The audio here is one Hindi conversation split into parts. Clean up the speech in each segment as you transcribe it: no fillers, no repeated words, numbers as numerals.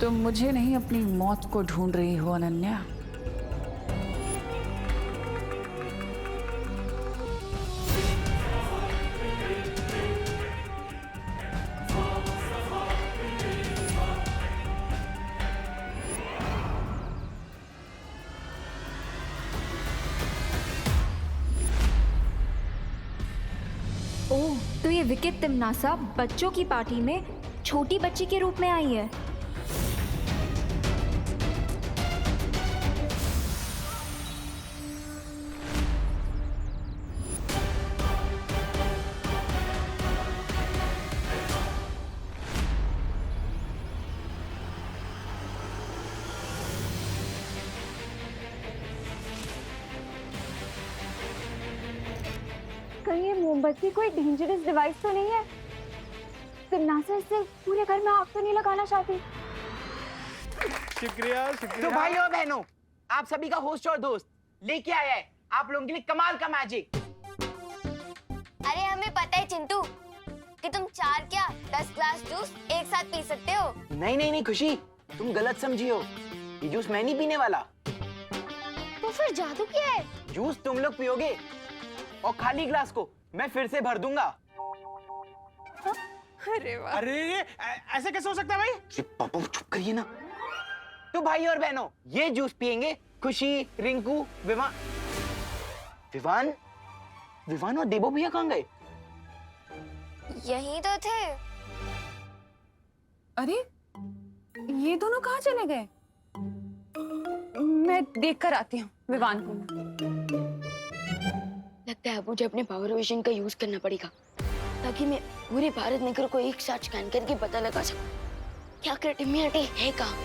तुम मुझे नहीं अपनी मौत को ढूंढ रही हो अनन्या। ओह, तो ये विकेट तिमनासा बच्चों की पार्टी में छोटी बच्ची के रूप में आई है। कहीं ये मोमबत्ती कोई डेंजरस डिवाइस तो नहीं है? तिमनासा इससे पूरे घर में आग तो नहीं लगाना चाहती? शुक्रिया शुक्रिया। तो भाई और बहनों, आप सभी का होस्ट और दोस्त लेके आया है आप लोगों के लिए कमाल का मैजिक। अरे हमें पता है चिंटू कि तुम 4 क्या 10 ग्लास जूस एक साथ पी सकते हो। नहीं नहीं नहीं खुशी, तुम गलत समझी हो। ये जूस मैं नहीं पीने वाला। तो फिर जादू क्या है? जूस तुम लोग पियोगे और खाली ग्लास को मैं फिर से भर दूंगा। अरे ऐसे कैसे हो सकता है भाई? पापा चुप करिए ना। तो भाई और बहनों, ये जूस पियेंगे खुशी, रिंकू, विवान और देबो भैया कहाँ गए? यही तो थे। अरे ये दोनों कहाँ चले गए? मैं देख कर आती हूँ विवान को। लगता है मुझे अपने पावर विजन का यूज करना पड़ेगा ताकि मैं पूरे भारत नगर को एक साथ स्कैन करके पता लगा सकूं क्या क्रिएटिविटी है कहाँ।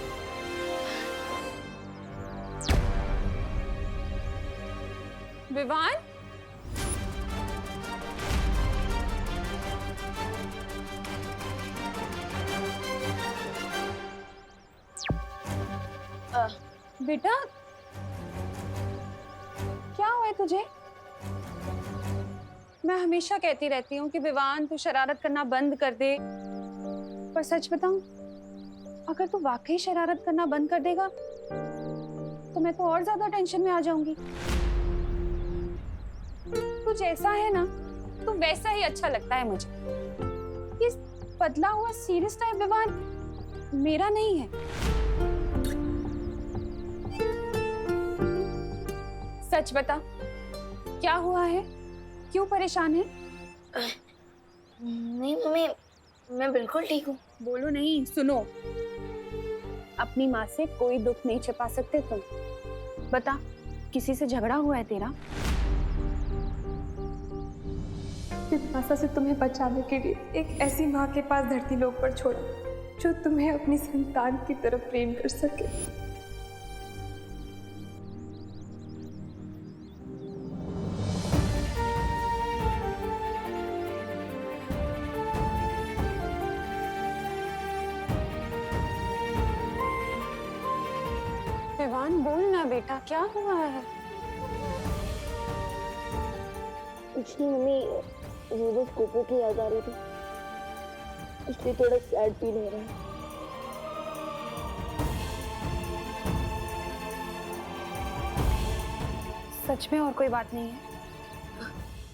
विवान, बेटा क्या हुआ है तुझे? मैं हमेशा कहती रहती हूँ कि विवान तू शरारत करना बंद कर दे, पर सच बताऊं, अगर तू वाकई शरारत करना बंद कर देगा तो मैं तो और ज्यादा टेंशन में आ जाऊंगी। तू जैसा है ना, तू वैसा ही अच्छा लगता है मुझे। ये बदला हुआ सीरियस टाइप विवान मेरा नहीं है। सच बता, क्या हुआ है? क्यों परेशान है? नहीं मम्मी, मैं बिल्कुल ठीक हूँ। बोलो नहीं, सुनो। अपनी माँ से कोई दुख नहीं छिपा सकते तुम। बता, किसी से झगड़ा हुआ है तेरा? तिमनासा से तुम्हें बचाने के लिए एक ऐसी माँ के पास धरती लोक पर छोड़ा जो तुम्हें अपनी संतान की तरफ प्रेम कर सके। विवान बोल ना बेटा, क्या हुआ है? कुछ नहीं मम्मी, वो बस कोको की याद आ रही थी, इसलिए थोड़ा सैड फील हो रहा है। सच में और कोई बात नहीं है?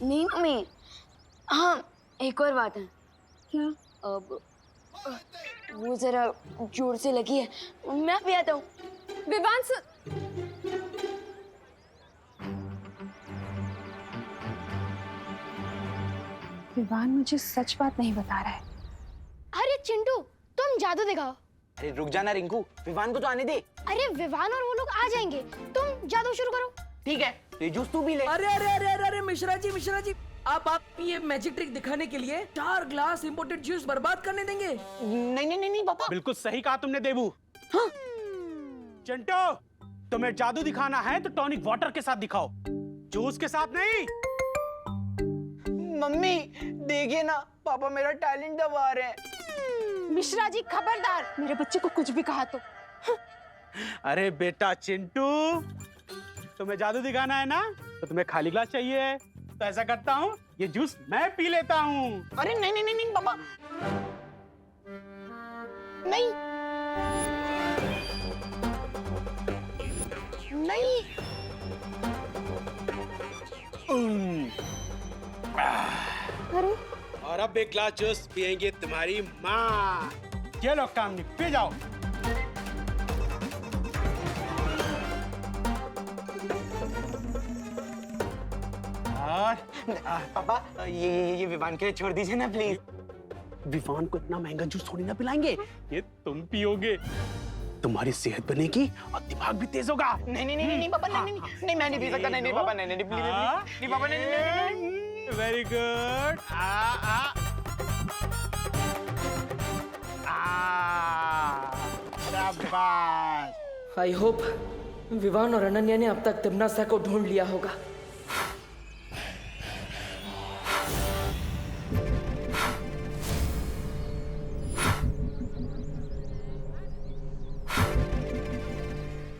नहीं मम्मी, हाँ एक और बात है। क्या? अब वो जरा जोर से लगी है, मैं भी आता हूँ। विवान विवान मुझे सच बात नहीं बता रहा है। अरे चिंटू, तुम जादू दिखाओ। अरे रुक जाना रिंकू, विवान को तो आने दे। अरे विवान और वो लोग आ जाएंगे, तुम जादू शुरू करो। ठीक है, तो ये जूस तू भी ले। अरे अरे अरे अरे अरे मिश्रा जी, आप ये मैजिक ट्रिक दिखाने के लिए 4 ग्लास इंपोर्टेड जूस बर्बाद करने देंगे? नहीं नहीं नहीं नहीं पापा। बिल्कुल सही कहा तुमने देबू। हाँ? चिंटू, तुम्हें जादू दिखाना है तो टॉनिक वाटर के साथ दिखाओ, जूस के साथ नहीं। मम्मी देखिए ना, पापा मेरा टैलेंट दबा रहे हैं। मिश्रा जी खबरदार, मेरे बच्चे को कुछ भी कहा तो। अरे बेटा चिंटू, तुम्हें जादू दिखाना है ना, तो तुम्हें खाली ग्लास चाहिए। तो ऐसा करता हूँ, ये जूस मैं पी लेता हूँ। अरे नहीं नहीं नहीं नहीं पापा, नहीं। अब एक ग्लास जूस पियेंगे तुम्हारी माँ। ये लो कामनी, पी जाओ। और पापा ये विवान के लिए छोड़ दीजिए ना प्लीज। विवान को इतना महंगा जूस थोड़ी ना पिलाएंगे, ये तुम पियोगे, तुम्हारी सेहत बनेगी और दिमाग भी तेज होगा। नहीं पापा, नहीं मैं नहीं पी सकता। नहीं पापा, नहीं प्लीज, नहीं पापा, नहीं। Very good. शाबाश। आई होप विवान और अनन्या ने अब तक तिमनासा को ढूंढ लिया होगा।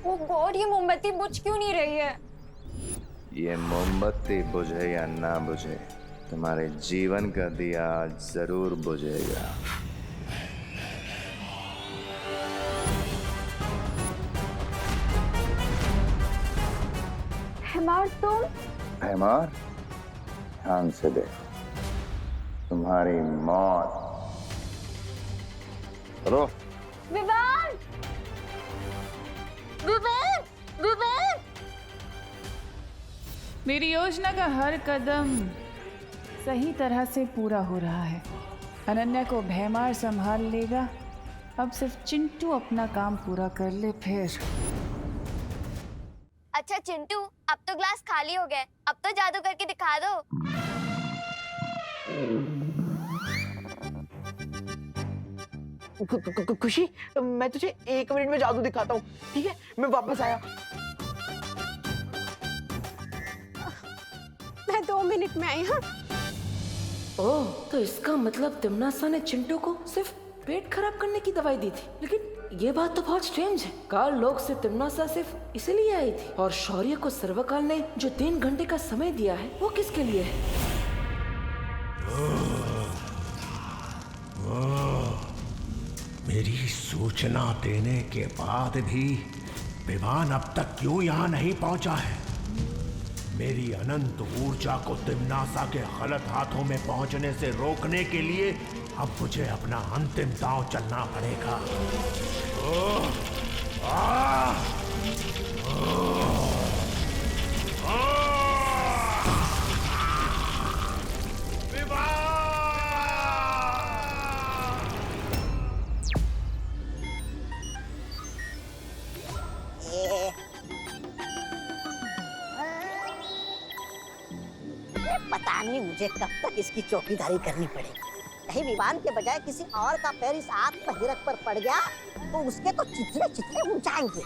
ओ गॉड, ये मोमबत्ती बुझ क्यों नहीं रही है? ये मोमबत्ती बुझे या ना बुझे, तुम्हारे जीवन का दिया आज जरूर बुझेगा। हेमार तुम? भैमार, ध्यान से देखो, तुम्हारी मौत। चलो। विवान! विवान! विवान! मेरी योजना का हर कदम सही तरह से पूरा हो रहा है। अनन्या को भैमार संभाल लेगा। अब सिर्फ चिंटू अपना काम पूरा कर ले फिर। अच्छा चिंटू, अब तो ग्लास खाली हो गए, अब तो जादू करके दिखा दो। खुशी, मैं तुझे 1 मिनट में जादू दिखाता हूँ, ठीक है? मैं वापस आया। मैं 2 मिनट में आई। हाँ, ओह, तो इसका मतलब तिमनासा ने चिंटू को सिर्फ पेट खराब करने की दवाई दी थी। लेकिन ये बात तो बहुत स्ट्रेंज है। काल लोक से तिमनासा सिर्फ इसीलिए आई थी, और शौर्य को सर्वकाल ने जो 3 घंटे का समय दिया है वो किसके लिए है? मेरी सूचना देने के बाद भी विवान अब तक क्यों यहाँ नहीं पहुंचा है? मेरी अनंत ऊर्जा को तिमनासा के गलत हाथों में पहुंचने से रोकने के लिए अब मुझे अपना अंतिम दांव चलना पड़ेगा। पता नहीं मुझे कब तक इसकी चौकीदारी करनी पड़ेगी। कहीं विवान के बजाय किसी और का पैर इस आग हिरक पर पड़ गया तो उसके तो चिथड़े चिथड़े उड़ जाएंगे।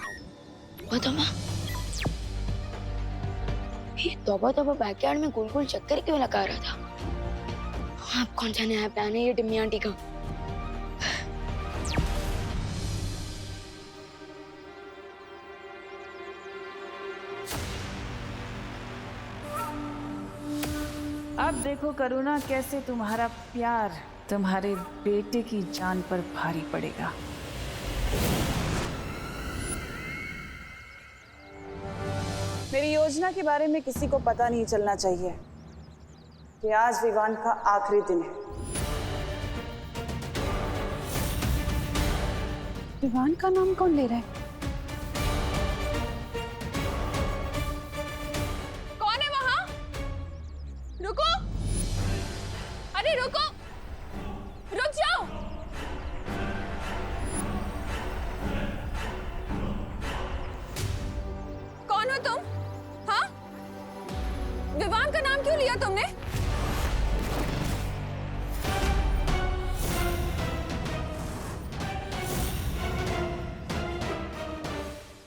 ये तौबा बैकयार्ड में गोल गोल चक्कर क्यों लगा रहा था? आप कौन सा नया प्लान है ये डिम्मी आंटी का? अब देखो करुणा, कैसे तुम्हारा प्यार तुम्हारे बेटे की जान पर भारी पड़ेगा। मेरी योजना के बारे में किसी को पता नहीं चलना चाहिए कि आज विवान का आखिरी दिन है। विवान का नाम कौन ले रहा है? कौन है वहां? रुको! अरे रुको! रुक जाओ! कौन हो तुम? हाँ? विवान का नाम क्यों लिया तुमने?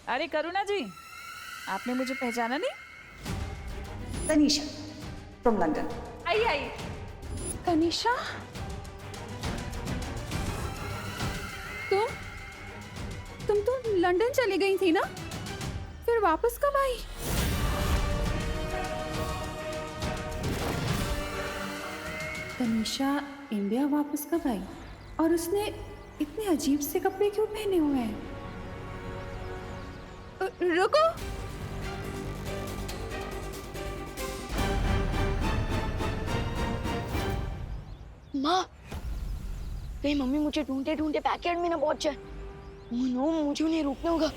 अरे करुणा जी, आपने मुझे पहचाना नहीं? Tanisha from London. I I. Tanisha? तुम तो लंदन चली गई थी ना? फिर वापस कब आई? तनीषा इंडिया वापस कब आई? और उसने इतने अजीब से कपड़े क्यों पहने हुए हैं? रुको! माँ, कहीं मम्मी मुझे ढूंढते ढूंढते बैकयार्ड में ना पहुंच जाए। ओह नो, मुझे उन्हें रोकना होगा।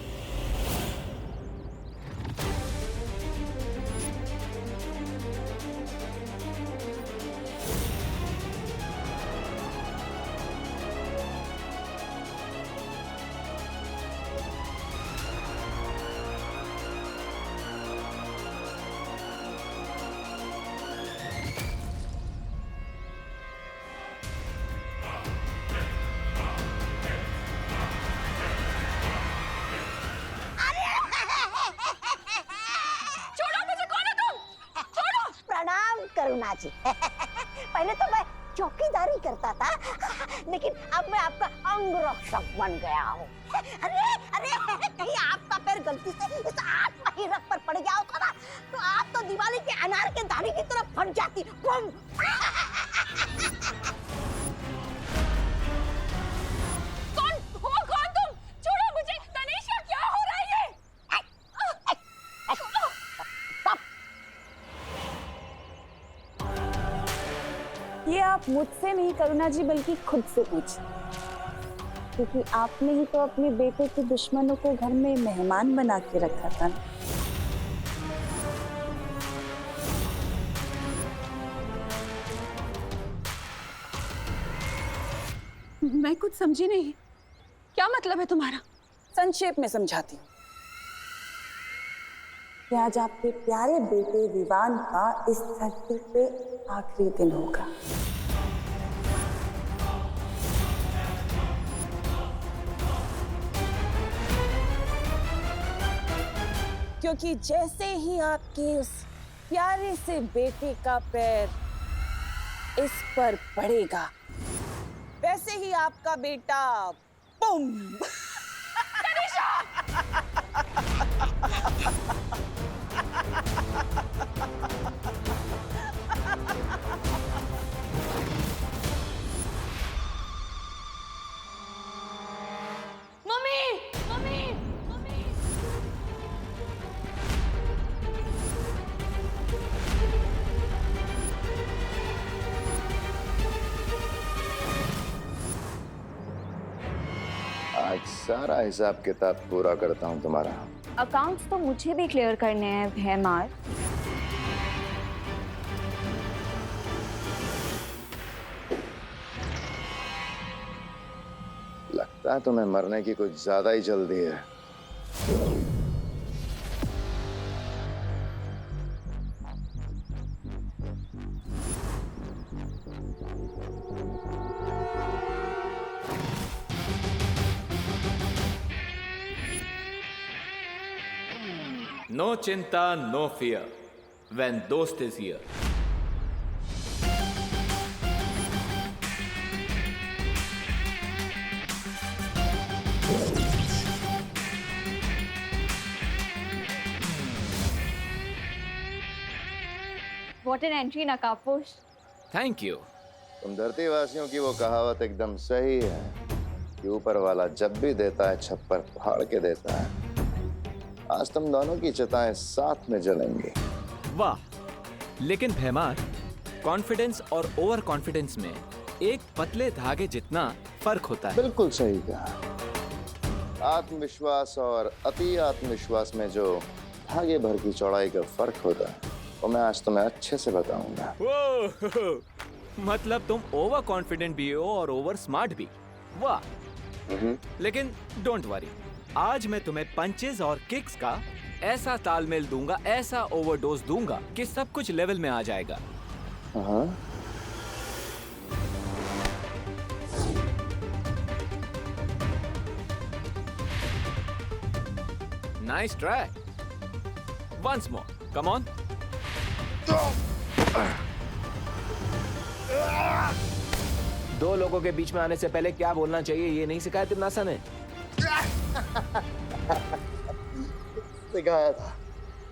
प्रणाम करुणा जी। पहले तो मैं चौकीदारी करता था, लेकिन अब मैं आपका अंग रक्षक बन गया हूँ। अरे अरे, कहीं आपका पैर गलती से इस आत्मा ही रख पर पड़ गया होता ना, तो आप तो दिवाली के अनार के दाने की तरफ फट जाती। बम! कौन तुम? छोड़ो मुझे। तनीषा, क्या हो रहा है ये? ये आप मुझसे नहीं करुणा जी, बल्कि खुद से पूछिए, क्योंकि आपने ही तो अपने बेटे के दुश्मनों को घर में मेहमान बना के रखा था ना। मैं कुछ समझी नहीं। क्या मतलब है तुम्हारा? संक्षेप में समझाती हूँ कि आज आपके प्यारे बेटे विवान का इस धरती पे आखिरी दिन होगा। क्योंकि जैसे ही आपके उस प्यारे से बेटे का पैर इस पर पड़ेगा, वैसे ही आपका बेटा बुम! Mummy, mummy, mummy. आज सारा हिसाब किताब पूरा करता हूँ तुम्हारा। अकाउंट्स तो मुझे भी क्लियर करने हैं भैमार। लगता है तुम्हें मरने की कुछ ज्यादा ही जल्दी है। No chinta, no fear. When Dost is here. What an entry, Nakaposh. Thank you. तुम धरती वासियों की वो कहावत एकदम सही है कि ऊपर वाला जब भी देता है छप्पर फाड़ के देता है। आज तुम दोनों की चिताएं साथ में जलेंगी। वाह, लेकिन भैमार, कॉन्फिडेंस और ओवर कॉन्फिडेंस में एक पतले धागे जितना फर्क होता है। बिल्कुल सही कहा। आत्मविश्वास और अति आत्मविश्वास में जो धागे भर की चौड़ाई का फर्क होता है वो मैं आज तुम्हें अच्छे से बताऊंगा। वो मतलब तुम ओवर कॉन्फिडेंट भी हो और ओवर स्मार्ट भी। वाह। लेकिन डोंट वरी, आज मैं तुम्हें पंचेस और किक्स का ऐसा तालमेल दूंगा, ऐसा ओवरडोज दूंगा कि सब कुछ लेवल में आ जाएगा। Nice try. Once more, come on. दो लोगों के बीच में आने से पहले क्या बोलना चाहिए ये नहीं सिखाया तिम्नासा ने? सिखाया था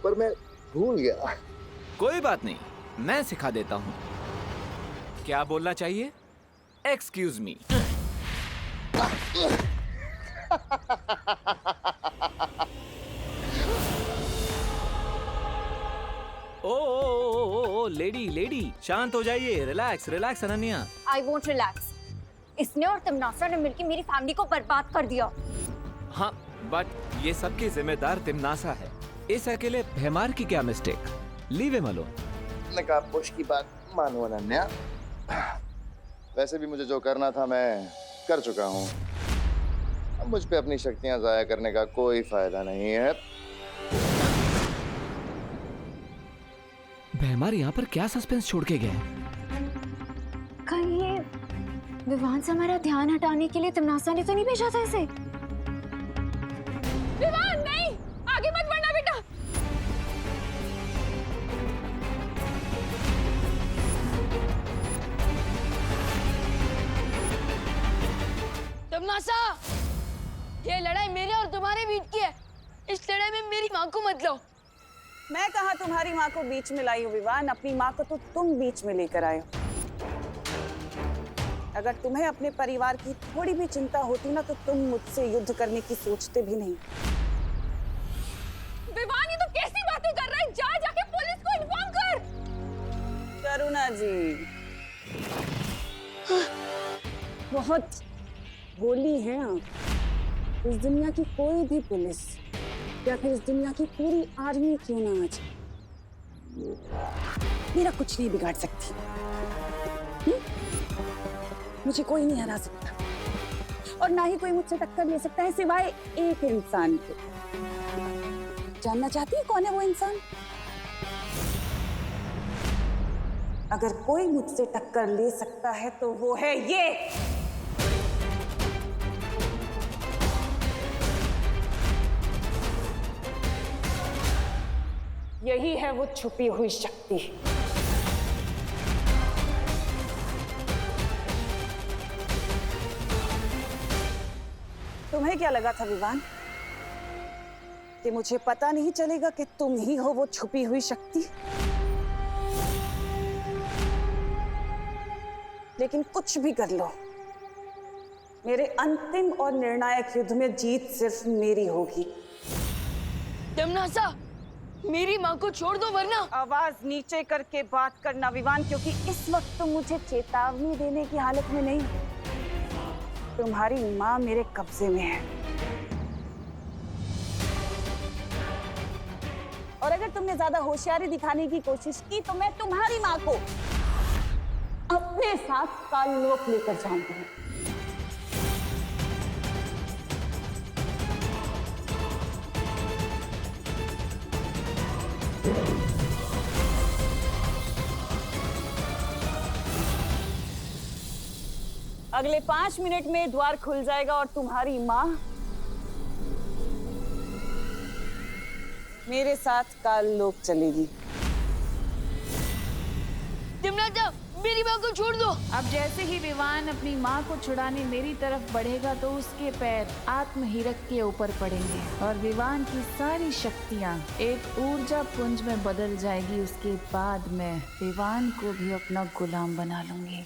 पर मैं भूल गया। कोई बात नहीं, मैं सिखा देता हूँ। क्या बोलना चाहिए? Excuse me. ओ लेडी शांत हो जाइए। Relax relax Ananya. I won't relax. इसने और तिमनासा ने मिलकर मेरी फैमिली को बर्बाद कर दिया। हाँ, बट ये सबकी जिम्मेदार तिमनासा है। इस अकेले भैमार की क्या मिस्टेक? Leave him alone. मैं कहा पुश की बात मानो अनन्या। वैसे भी मुझे जो करना था मैं कर चुका हूँ। अब मुझ पे अपनी शक्तियां जाया करने का कोई फायदा नहीं है। भैमार यहाँ पर क्या सस्पेंस छोड़ के गए? कहीं ये विवान से हमारा ध्यान हटाने के लिए तिमनासा ने तो नहीं भेजा था इसे? विवान नहीं, आगे मत बढ़ना बेटा। तिमनासा, ये लड़ाई मेरे और तुम्हारे बीच की है। इस लड़ाई में मेरी माँ को मत लो। मैं कहा तुम्हारी माँ को बीच में लाई हूँ विवान, अपनी माँ को तो तुम बीच में लेकर आए हो। अगर तुम्हें अपने परिवार की थोड़ी भी चिंता होती ना तो तुम मुझसे युद्ध करने की सोचते भी नहीं। विवान ये तो कैसी बातें कर रहा है? जा जाके पुलिस को इन्फॉर्म कर। करुणा जी बहुत भोली हैं आप। इस दुनिया की कोई भी पुलिस या फिर इस दुनिया की पूरी आर्मी क्यों ना आ जाए, मेरा कुछ नहीं बिगाड़ सकती। मुझे कोई नहीं हरा सकता और ना ही कोई मुझसे टक्कर ले सकता है सिवाय एक इंसान के। जानना चाहती है कौन है वो इंसान? अगर कोई मुझसे टक्कर ले सकता है तो वो है ये। यही है वो छुपी हुई शक्ति। तुम्हें क्या लगा था विवान कि मुझे पता नहीं चलेगा कि तुम ही हो वो छुपी हुई शक्ति? लेकिन कुछ भी कर लो, मेरे अंतिम और निर्णायक युद्ध में जीत सिर्फ मेरी होगी। तिमनासा, मेरी माँ को छोड़ दो वरना। आवाज नीचे करके बात करना विवान, क्योंकि इस वक्त तुम मुझे चेतावनी देने की हालत में नहीं। तुम्हारी माँ मेरे कब्जे में है और अगर तुमने ज्यादा होशियारी दिखाने की कोशिश की तो मैं तुम्हारी माँ को अपने साथ काललोक लेकर जाऊंगी। अगले 5 मिनट में द्वार खुल जाएगा और तुम्हारी माँ मेरे साथ काललोक चलेगी। तिमनासा, मेरी माँ को छोड़ दो। अब जैसे ही विवान अपनी माँ को छुड़ाने मेरी तरफ बढ़ेगा तो उसके पैर आत्महीरक के ऊपर पड़ेंगे और विवान की सारी शक्तियाँ एक ऊर्जा पुंज में बदल जाएगी। उसके बाद मैं विवान को भी अपना गुलाम बना लूंगी।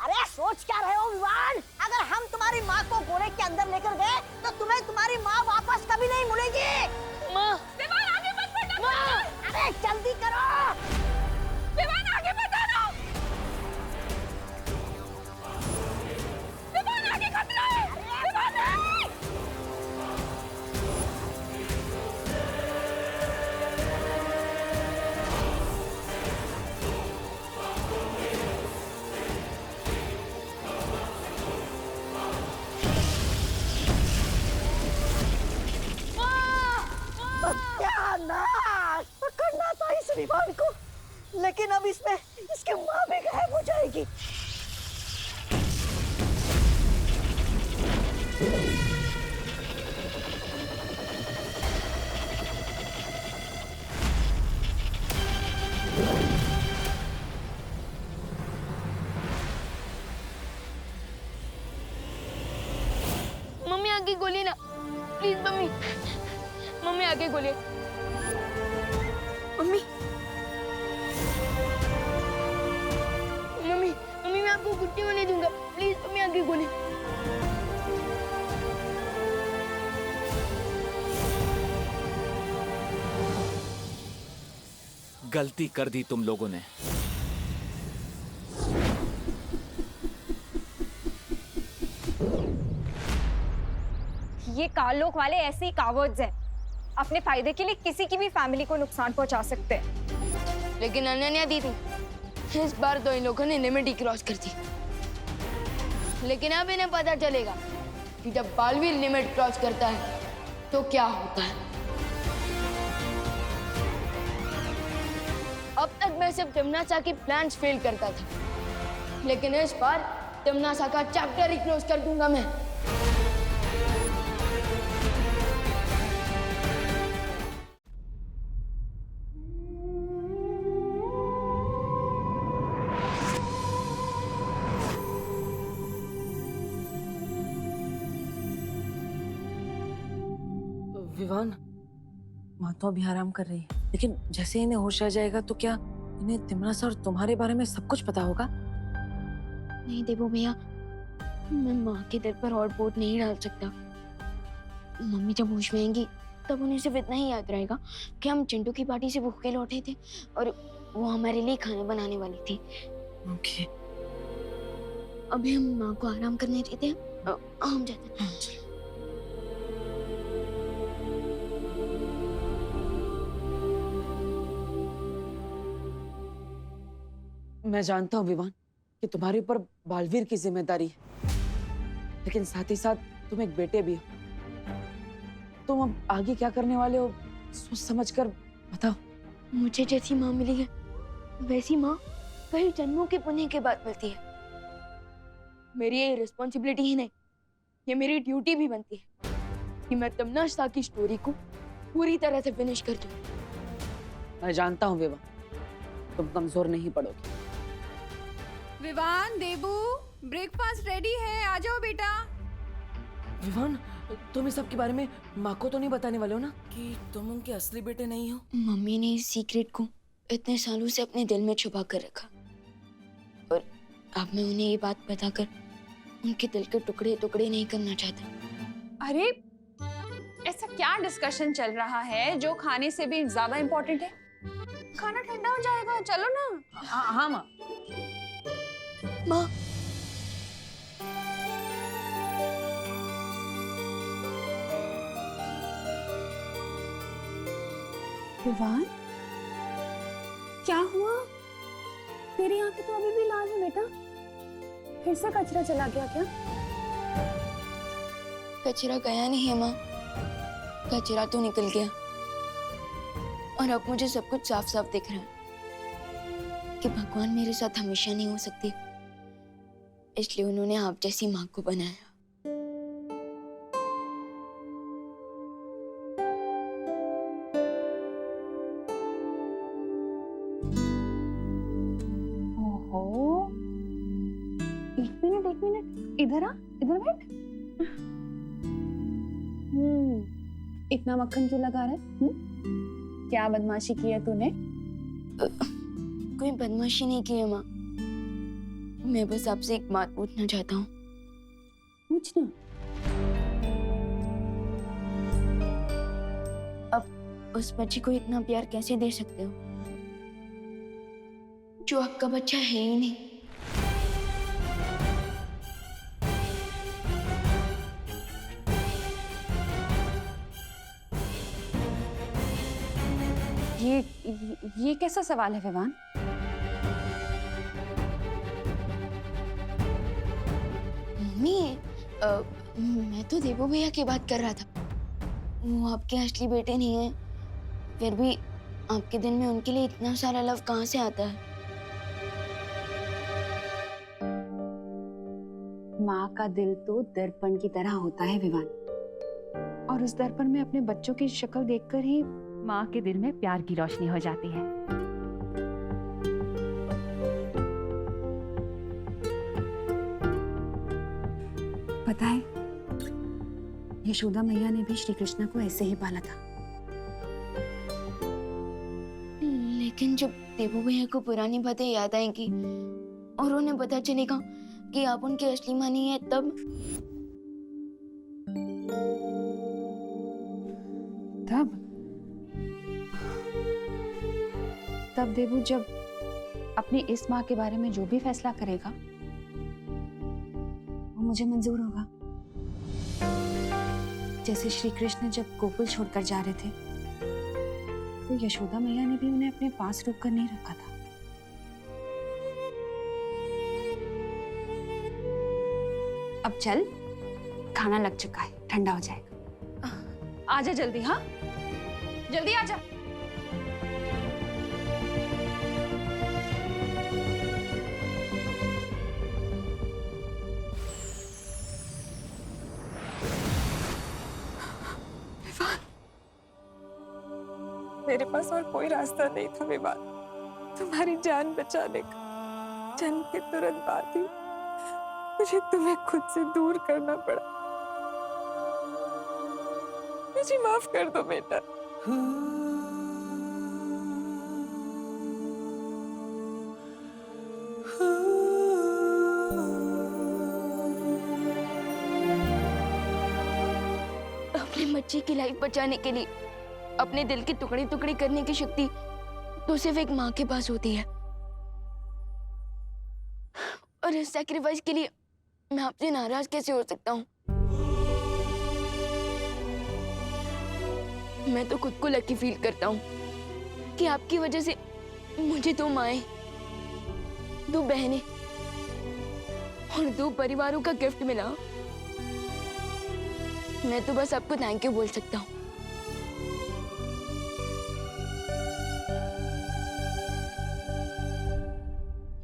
अरे सोच क्या रहे हो विवान? अगर हम तुम्हारी माँ को गोरे के अंदर लेकर गए तो तुम्हें तुम्हारी माँ वापस कभी नहीं मिलेगी। माँ, विवान आगे मत बढ़ना। अरे जल्दी करो। विवान आगे मत आना। विवान आगे खतरा है। विवान नहीं। सत्यानाश! पकड़ना था इस विमान को, लेकिन अब इसमें इसकी माँ भी गायब हो जाएगी। मम्मी आगे गोली ना, प्लीज मम्मी। मम्मी आगे गोली। मम्मी, मम्मी, मम्मी मैं आपको कुछ नहीं दूंगा। प्लीज मम्मी आगे गोली। गलती कर दी तुम लोगों ने। ये कालोक वाले ऐसे ही कावर्ड्स हैं, अपने फायदे के लिए किसी की भी फैमिली को नुकसान पहुंचा सकते हैं। लेकिन अनन्या दीदी, इस बार तो इन लोगों ने लिमिट ही क्रॉस कर दी। लेकिन अब इन्हें पता चलेगा कि जब बालवीर लिमिट क्रॉस करता है तो क्या होता है। अब तक मैं सिर्फ तिमनासा की प्लान्स फेल करता था, लेकिन इस बार तिमनासा का चैप्टर ही क्लोज कर दूंगा मैं। विवान, माँ तो अभी आराम कर रही है, लेकिन जैसे इन्हें होश आ जाएगा तो क्या इन्हें तिमनासा और तुम्हारे बारे में सब कुछ पता होगा? नहीं देवो भैया, मैं माँ के दिल पर और बोझ नहीं डाल सकता। मम्मी जब होश में आएंगी तब उन्हें सिर्फ इतना ही याद रहेगा कि हम चिंटू की पार्टी से भूखे लौटे थे और वो हमारे लिए खाना बनाने वाली थी। ओके। अभी हम माँ को आराम करने देते हैं, हम जाते हैं। मैं जानता हूँ विवान कि तुम्हारे ऊपर बालवीर की जिम्मेदारी है, लेकिन साथ ही साथ तुम एक बेटे भी हो। तुम अब आगे क्या करने वाले हो सोच समझ कर बताओ। मुझे जैसी माँ मिली है वैसी माँ कई जन्मों के पुण्य के बाद मिलती है। मेरी ये रिस्पॉन्सिबिलिटी ही नहीं, ये मेरी ड्यूटी भी बनती है कि मैं तिमनासा की स्टोरी को पूरी तरह से फिनिश कर दूं। मैं जानता हूँ विवान, तुम कमजोर नहीं पड़ोगी। विवान, देबू, ब्रेकफास्ट रेडी है, आ जाओ बेटा। विवान, तुम इस सब के बारे में माँ को तो नहीं बताने वाले हो ना कि तुम उनके असली बेटे नहीं हो? मम्मी ने इस सीक्रेट को इतने सालों से अपने दिल में छुपा कर रखा, और अब मैं उन्हें ये बात बताकर उनके दिल के टुकड़े टुकड़े नहीं करना चाहता। अरे ऐसा क्या डिस्कशन चल रहा है जो खाने से भी ज्यादा इम्पोर्टेंट है? खाना ठंडा हो जाएगा, चलो ना। हाँ माँ। माँ, विवान, क्या हुआ? तेरी आंखें तो अभी भी लाल है बेटा। फिर से कचरा चला गया क्या? कचरा गया नहीं है माँ, कचरा तो निकल गया और अब मुझे सब कुछ साफ साफ दिख रहा है कि भगवान मेरे साथ हमेशा नहीं हो सकते, इसलिए उन्होंने आप जैसी माँ को बनाया। ओहो, एक मिनट, इधर आ, इधर बैठ। इतना मक्खन क्यों लगा रहा है? क्या बदमाशी की है तूने? कोई बदमाशी नहीं की है माँ, मैं बस आपसे एक बात पूछना चाहता हूँ। पूछना? अब उस बच्चे को इतना प्यार कैसे दे सकते हो जो आपका बच्चा है ही नहीं? ये कैसा सवाल है विवान? मम्मी, मैं तो देवो भैया की बात कर रहा था। वो आपके असली बेटे नहीं है, फिर भी आपके दिल में उनके लिए इतना सारा लव कहाँ से आता है? माँ का दिल तो दर्पण की तरह होता है विवान, और उस दर्पण में अपने बच्चों की शक्ल देखकर ही माँ के दिल में प्यार की रोशनी हो जाती है। पता है, यशोदा मैया ने भी श्री कृष्ण को ऐसे ही पाला था। लेकिन जब देवो भैया को पुरानी बातें याद आएंगी और उन्हें पता चलेगा कि आप उनकी असली माँ नहीं है, तब देबू जब अपनी इस माँ के बारे में जो भी फैसला करेगा वो मुझे मंजूर होगा। जैसे श्री कृष्ण जब गोकुल छोड़कर जा रहे थे तो यशोदा मैया ने भी उन्हें अपने पास रोक कर नहीं रखा था। अब चल, खाना लग चुका है, ठंडा हो जाएगा। आजा जल्दी, हाँ जल्दी आजा। मेरे पास और कोई रास्ता नहीं था विवान, तुम्हारी जान बचाने का। जन्म के तुरंत बाद ही मुझे तुम्हें खुद से दूर करना पड़ा। मुझे माफ कर दो बेटा। अपने बच्चे की लाइफ बचाने के लिए अपने दिल के टुकड़े टुकड़े करने की शक्ति तो सिर्फ एक माँ के पास होती है। और इस सैक्रिफाइस के लिए मैं आपसे नाराज कैसे हो सकता हूँ? मैं तो खुद को लकी फील करता हूँ कि आपकी वजह से मुझे 2 माएं, 2 बहनें और 2 परिवारों का गिफ्ट मिला। मैं तो बस आपको थैंक यू बोल सकता हूँ।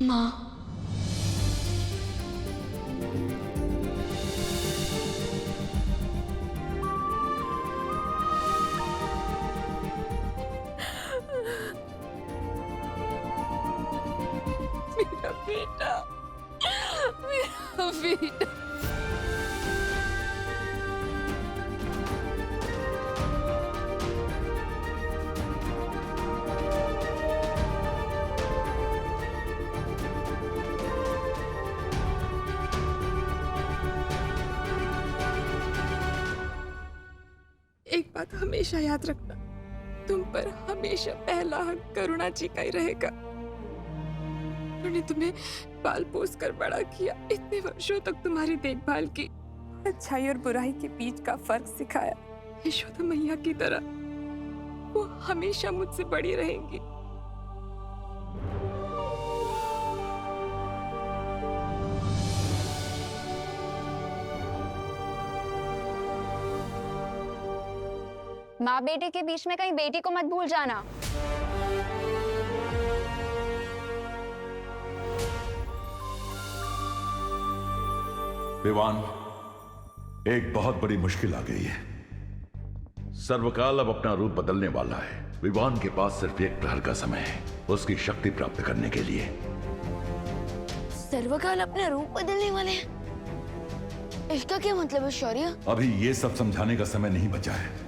माँ, मेरा बेटा, मेरा बेटा। एक बात हमेशा याद रखना, तुम पर हमेशा पहला हक करुणा जी का ही रहेगा। उन्होंने तुम्हें पाल पोस कर बड़ा किया, इतने वर्षों तक तुम्हारी देखभाल की, अच्छाई और बुराई के बीच का फर्क सिखाया। यशोदा मैया की तरह वो हमेशा मुझसे बड़ी रहेंगी। माँ बेटे के बीच में कहीं बेटी को मत भूल जाना। विवान, एक बहुत बड़ी मुश्किल आ गई है। सर्वकाल अब अपना रूप बदलने वाला है। विवान के पास सिर्फ 1 प्रहर का समय है उसकी शक्ति प्राप्त करने के लिए। सर्वकाल अपना रूप बदलने वाले हैं? इसका क्या मतलब है शौर्य? अभी ये सब समझाने का समय नहीं बचा है।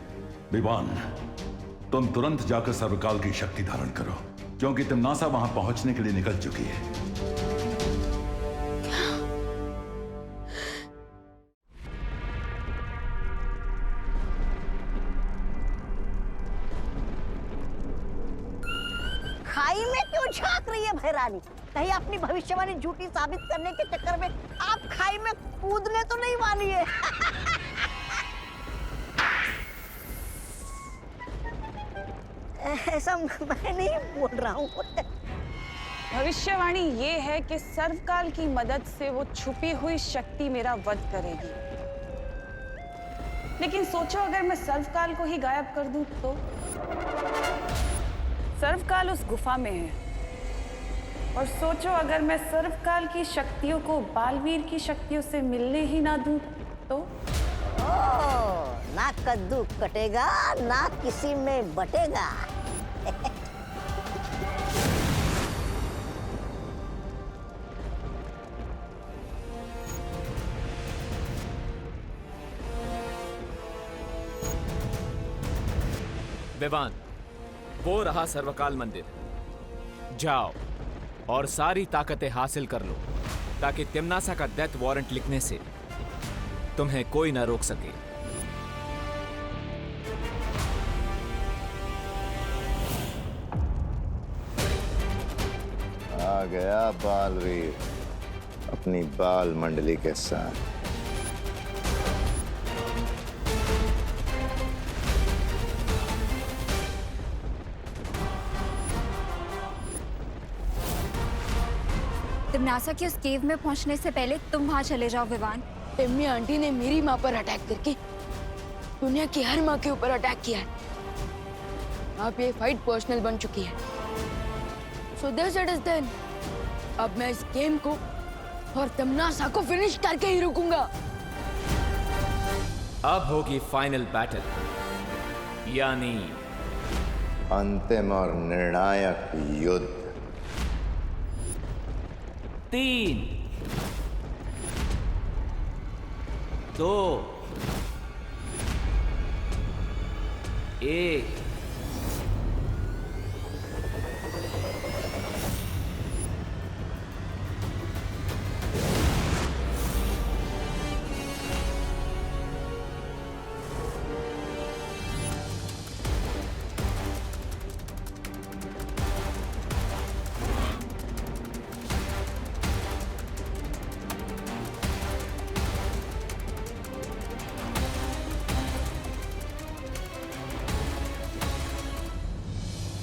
विवान, तुम तुरंत जाकर सर्वकाल की शक्ति धारण करो, क्योंकि तिम्नासा वहां पहुंचने के लिए निकल चुकी है। खाई में क्यों झांक रही है भैरानी? कहीं अपनी भविष्यवाणी झूठी साबित करने के चक्कर में आप खाई में कूदने तो नहीं वाली है? ऐसा मैं नहीं बोल रहा हूँ। भविष्यवाणी ये है कि सर्वकाल की मदद से वो छुपी हुई शक्ति मेरा वध करेगी। लेकिन सोचो अगर मैं सर्वकाल को ही गायब कर दूं तो? सर्वकाल उस गुफा में है। और सोचो अगर मैं सर्वकाल की शक्तियों को बालवीर की शक्तियों से मिलने ही ना दूं तो? ना कद्दू कटेगा ना किसी में बटेगा। विवान, वो रहा सर्वकाल मंदिर। जाओ और सारी ताकतें हासिल कर लो ताकि तिम्नासा का डेथ वारंट लिखने से तुम्हें कोई ना रोक सके। गया बालवीर अपनी बाल मंडली के साथ। तिम्नासा की उस केव में पहुंचने से पहले तुम वहां चले जाओ विवान। टिम्मी आंटी ने मेरी माँ पर अटैक करके दुनिया की हर माँ के ऊपर अटैक किया है। अब ये फाइट पर्सनल बन चुकी है। So this it is then। अब मैं इस गेम को और तिम्नासा को फिनिश करके ही रुकूंगा। अब होगी फाइनल बैटल, यानी अंतिम और निर्णायक युद्ध। 3, 2, 1।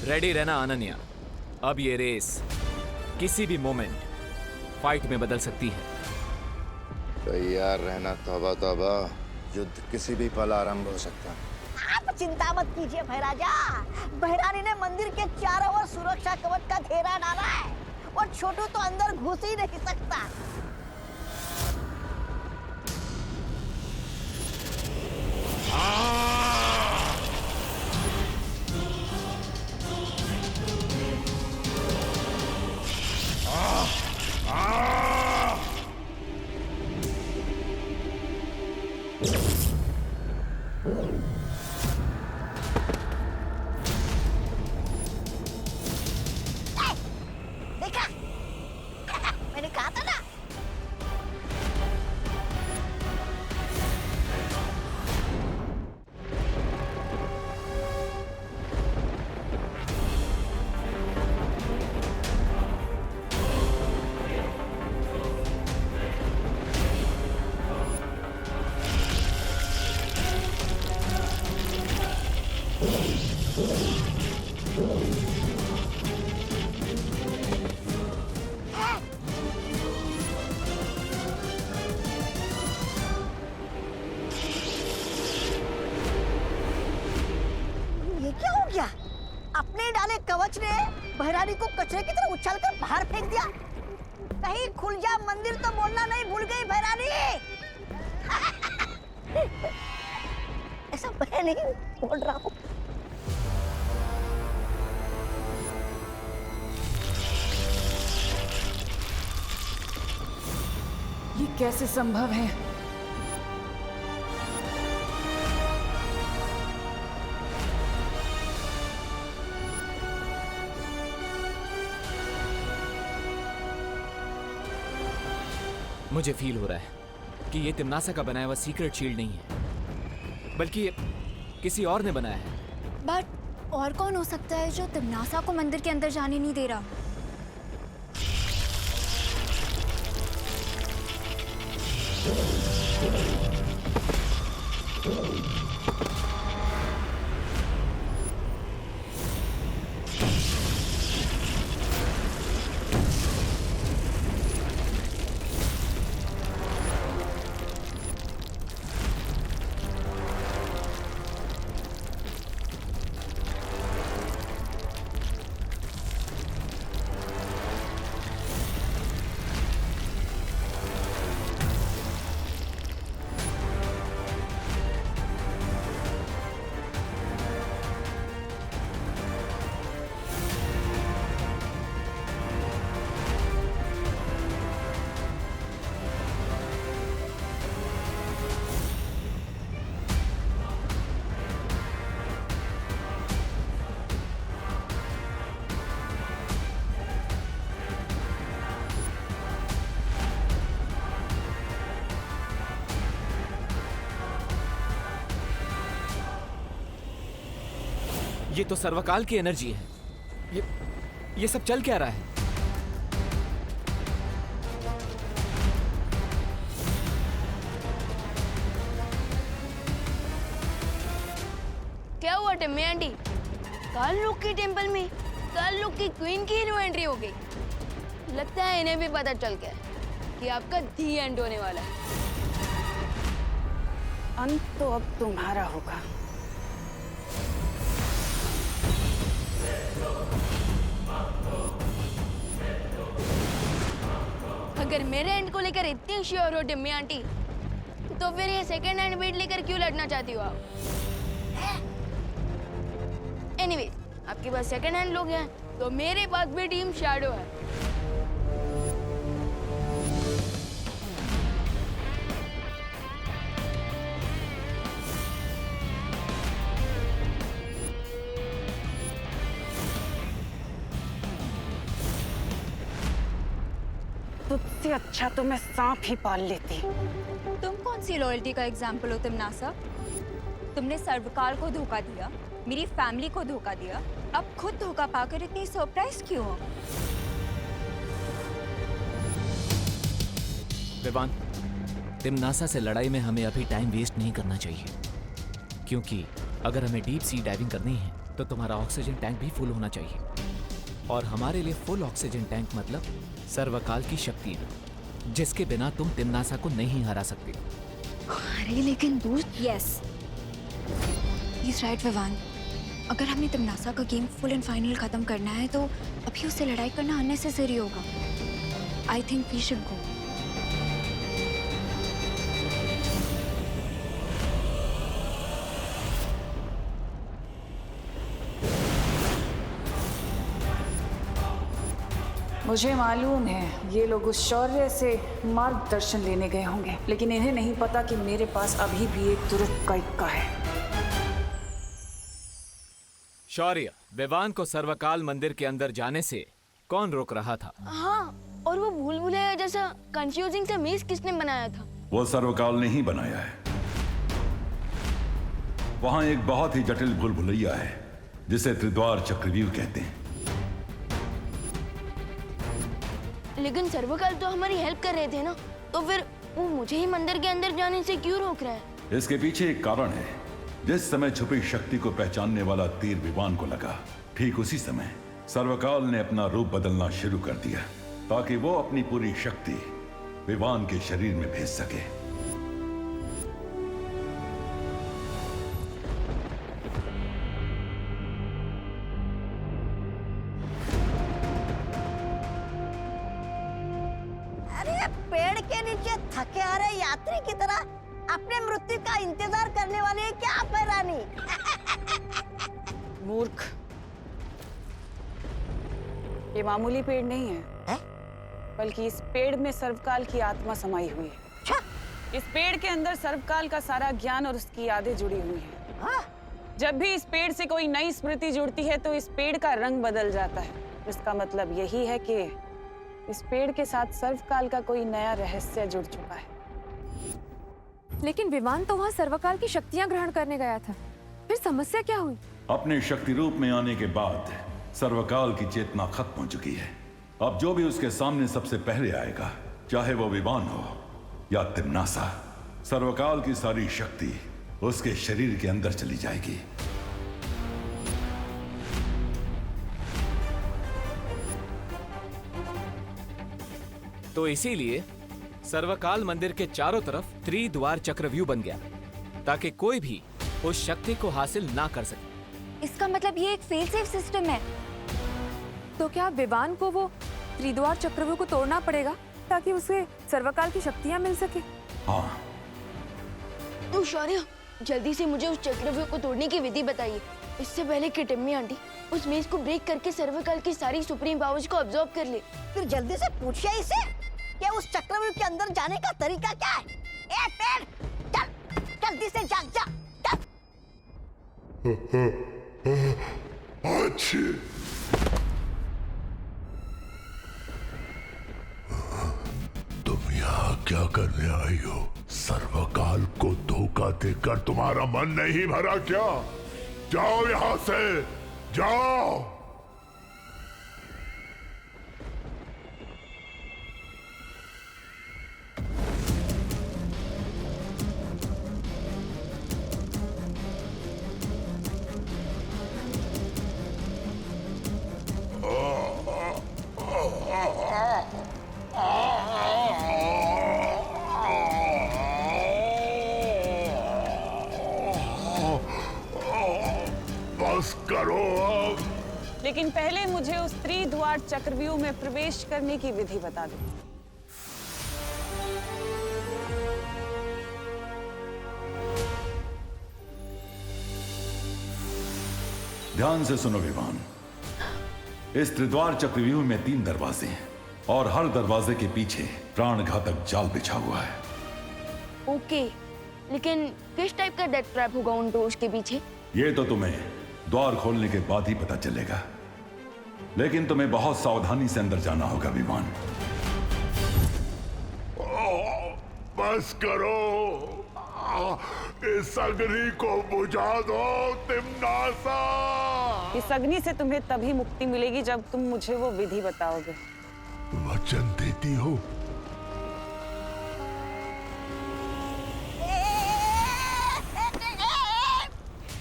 रेडी रहना अनन्या, अब ये रेस किसी भी मोमेंट फाइट में बदल सकती है। तैयार रहना तौबा तौबा, युद्ध किसी भी पल आरंभ हो सकता है। आप चिंता मत कीजिए भैराजा, बहरानी ने मंदिर के चारों ओर सुरक्षा कवच का घेरा डाला है और छोटू तो अंदर घुस ही नहीं सकता। देखा मैंने कहा था ना। ये क्या हो गया? अपने डाले कवच ने बहरानी को कचरे की तरह उछालकर बाहर फेंक दिया। कहीं खुल जा मंदिर तो बोलना नहीं भूल गई बहरानी। ऐसा मैं नहीं बोल रहा हूँ। ये कैसे संभव है? मुझे फील हो रहा है कि ये तिम्नासा का बनाया हुआ सीक्रेट शील्ड नहीं है, बल्कि ये किसी और ने बनाया है। बट और कौन हो सकता है जो तिम्नासा को मंदिर के अंदर जाने नहीं दे रहा? ये तो सर्वकाल की एनर्जी है। ये सब चल क्या रहा है? टिम्मी आंटी, काल लोक के टेंपल में काल लोक की क्वीन की हीरो एंट्री हो गई। लगता है इन्हें भी पता चल गया कि आपका दी एंड होने वाला है। अंत तो अब तुम्हारा होगा। अगर मेरे एंड को लेकर इतनी श्योर हो टिम्मी आंटी, तो फिर ये सेकंड हैंड बेट लेकर क्यों लड़ना चाहती हो आप? एनीवेज, आपके पास सेकंड हैंड लोग हैं, तो मेरे पास भी टीम शैडो है। तुझसे अच्छा तो मैं सांप ही पाल लेती। तुम कौन सी लॉयल्टी का एग्जाम्पल हो तिमनासा? तुमने सर्वकाल को धोखा दिया, मेरी फैमिली को धोखा दिया, अब खुद धोखा पाकर इतनी सरप्राइज क्यों हो? विवान, तिमनासा से लड़ाई में हमें अभी टाइम वेस्ट नहीं करना चाहिए, क्योंकि अगर हमें डीप सी डाइविंग करनी है तो तुम्हारा ऑक्सीजन टैंक भी फुल होना चाहिए, और हमारे लिए फुल ऑक्सीजन टैंक मतलब सर्वकाल की शक्ति, जिसके बिना तुम तिमनासा को नहीं हरा सकते। अरे लेकिन दोस्त, यस, राइट विवान, अगर हमें तिमनासा का गेम फुल एंड फाइनल खत्म करना है तो अभी उससे लड़ाई करना अननेसेसरी होगा। I think we should go. मुझे मालूम है ये लोग उस शौर्य से मार्गदर्शन लेने गए होंगे, लेकिन इन्हें नहीं पता कि मेरे पास अभी भी एक तुरंत का इक्का है। शौर्य, विवान को सर्वकाल मंदिर के अंदर जाने से कौन रोक रहा था? हाँ, और वो भूल भुलैया जैसा कंफ्यूजिंग सा मेज किसने बनाया था? वो सर्वकाल ने ही बनाया है। वहां एक बहुत ही जटिल भूल भुलैया है जिसे त्रिद्वार चक्रव्यूह कहते हैं। लेकिन सर्वकाल तो हमारी हेल्प कर रहे थे ना, तो फिर वो मुझे ही मंदिर के अंदर जाने से क्यों रोक रहा है? इसके पीछे एक कारण है। जिस समय छुपी शक्ति को पहचानने वाला तीर विवान को लगा, ठीक उसी समय सर्वकाल ने अपना रूप बदलना शुरू कर दिया ताकि वो अपनी पूरी शक्ति विवान के शरीर में भेज सके। पेड़ के नीचे थके आ रहे यात्री की तरह अपने मृत्यु का इंतजार करने वाले हैं क्या आप है रानी? मूर्ख, ये मामूली पेड़ नहीं है, बल्कि इस पेड़ में सर्वकाल की आत्मा समाई हुई है। इस पेड़ के अंदर सर्वकाल का सारा ज्ञान और उसकी यादें जुड़ी हुई हैं। जब भी इस पेड़ से कोई नई स्मृति जुड़ती है तो इस पेड़ का रंग बदल जाता है। इसका मतलब यही है कि इस पेड़ के साथ सर्वकाल का कोई नया रहस्य जुड़ चुका है। लेकिन विवान तो वहाँ सर्वकाल की शक्तियाँ ग्रहण करने गया था, फिर समस्या क्या हुई? अपने शक्ति रूप में आने के बाद सर्वकाल की चेतना खत्म हो चुकी है। अब जो भी उसके सामने सबसे पहले आएगा, चाहे वो विवान हो या तिमनासा, सर्वकाल की सारी शक्ति उसके शरीर के अंदर चली जाएगी। तो इसीलिए सर्वकाल मंदिर के चारों तरफ त्रिद्वार चक्रव्यूह बन गया ताकि कोई भी उस शक्ति को हासिल ना कर सके। इसका मतलब ये एक फेल सेफ सिस्टम है। तो क्या विवान को वो त्रिद्वार चक्रव्यूह को तोड़ना पड़ेगा ताकि उसे सर्वकाल की शक्तियाँ मिल सके? हाँ। तो शौर्य, जल्दी से मुझे उस चक्रव्यूह को तोड़ने की विधि बताइए, इससे पहले कि टिम्मी आंटी उस मेज को ब्रेक करके सर्वकाल की सारी सुप्रीम पावर्स को अब्सॉर्ब कर ले। फिर जल्दी से पूछिए इसे कि उस चक्रव्यूह के अंदर जाने का तरीका क्या है। ए पेड़, चल, जल्दी से जा, जा, चल। अच्छी। तुम यहाँ क्या करने आई हो? सर्वकाल को धोखा देकर तुम्हारा मन नहीं भरा क्या? जाओ यहाँ से, जाओ। लेकिन पहले मुझे उस त्रिद्वार चक्रव्यूह में प्रवेश करने की विधि बता दो। ध्यान से सुनो विवान। इस त्रिद्वार चक्रव्यूह में 3 दरवाजे हैं और हर दरवाजे के पीछे प्राणघातक जाल बिछा हुआ है। ओके, लेकिन किस टाइप का डेथ ट्रैप होगा उन डोर्स के पीछे? ये तो तुम्हें द्वार खोलने के बाद ही पता चलेगा, लेकिन तुम्हें बहुत सावधानी से अंदर जाना होगा विवान। बस करो, इस अग्नि को बुझा दो तिम्नासा। इस अग्नि से तुम्हें तभी मुक्ति मिलेगी जब तुम मुझे वो विधि बताओगे। वचन देती हो?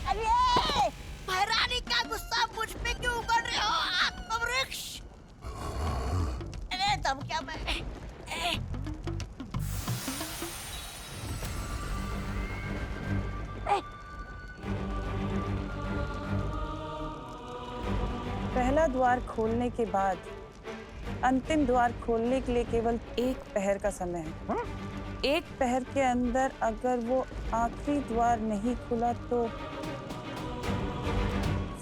अरे महारानी का गुस्सा मुझ पे क्यों कर रहे हो आत्मवृक्ष? अरे तब क्या मैं पहला द्वार खोलने के बाद अंतिम द्वार खोलने के लिए केवल 1 पहर का समय है। 1 पहर के अंदर अगर वो आखिरी द्वार नहीं खुला तो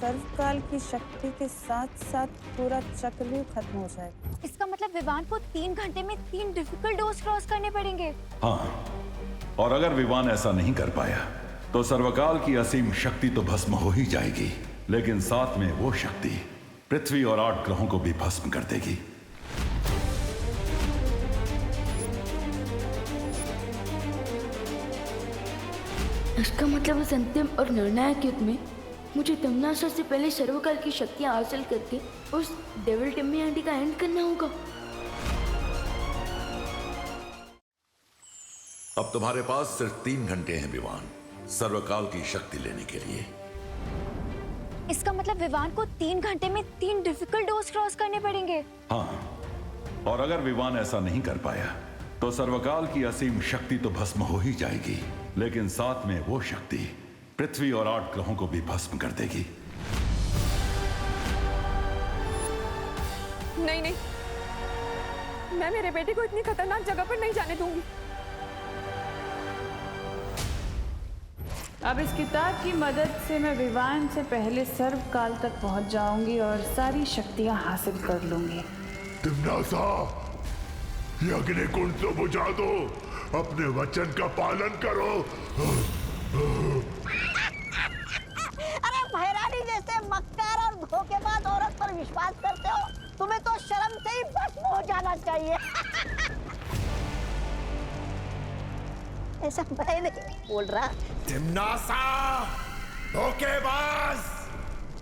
सर्वकाल की शक्ति के साथ साथ पूरा चक्रव्यूह खत्म हो जाएगा। इसका मतलब विवान को 3 घंटे में 3 डिफिकल्ट डोर्स क्रॉस करने पड़ेंगे। हाँ, और अगर विवान ऐसा नहीं कर पाया तो सर्वकाल की असीम शक्ति तो भस्म हो ही जाएगी, लेकिन साथ में वो शक्ति पृथ्वी और 8 ग्रहों को भी भस्म कर देगी। इसका मतलब इस अंतिम और निर्णायक युद्ध में मुझे तिम्नासा से पहले सर्वकाल की शक्तियां हासिल करके उस डेविल टिम्मी आंटी का एंड करना होगा। अब तुम्हारे पास सिर्फ 3 घंटे हैं विवान, सर्वकाल की शक्ति लेने के लिए। इसका मतलब विवान को 3 घंटे में 3 डिफिकल्ट डोर्स क्रॉस करने पड़ेंगे। हाँ, और अगर विवान ऐसा नहीं कर पाया तो सर्वकाल की असीम शक्ति तो भस्म हो ही जाएगी, लेकिन साथ में वो शक्ति पृथ्वी और 8 ग्रहों को भी भस्म कर देगी। नहीं नहीं, मैं मेरे बेटे को इतनी खतरनाक जगह पर नहीं जाने दूंगी। अब इस किताब की मदद से मैं विवान से पहले सर्वकाल तक पहुंच जाऊंगी और सारी शक्तियां हासिल कर लूंगी। तिम्नासा, ये अग्निकुंड तो बुझा दो, अपने वचन का पालन करो। अरे महारानी जैसे मक्कार और धोखेबाज औरत पर विश्वास करते हो, तुम्हें तो शर्म से ही भस्म हो जाना चाहिए। ऐसा मैं नहीं बोल रहा। तिम्नासा, धोखेबाज,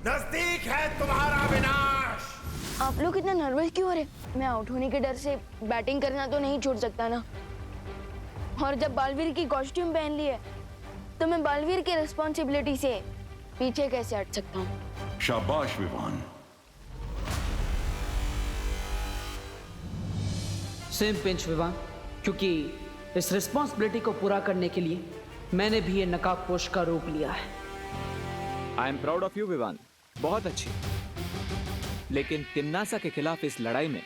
नजदीक है तुम्हारा विनाश। आप लोग इतना नर्वस क्यों हो रहे? मैं आउट होने के डर से बैटिंग करना तो नहीं छोड़ सकता ना। और जब बालवीर की कॉस्ट्यूम पहन ली है तो मैं बालवीर की रिस्पॉन्सिबिलिटी से पीछे कैसे हट सकता हूँ? शाबाश विवान। सेम पिंच विवान, क्योंकि इस रिस्पॉन्सिबिलिटी को पूरा करने के लिए मैंने भी ये नकाबपोश का रूप लिया है। I am proud of you Vivaan, बहुत अच्छी। लेकिन तिम्नासा के खिलाफ इस लड़ाई में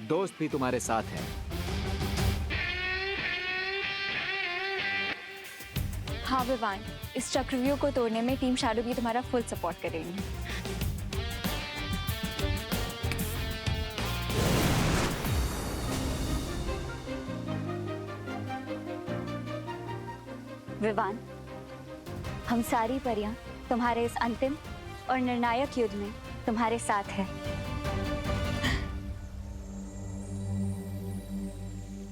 दोस्त भी तुम्हारे साथ है। हाँ विवान, इस चक्रव्यूह को तोड़ने में टीम शैडो भी तुम्हारा फुल सपोर्ट करेगी। विवान, हम सारी परियां तुम्हारे इस अंतिम और निर्णायक युद्ध में तुम्हारे साथ है।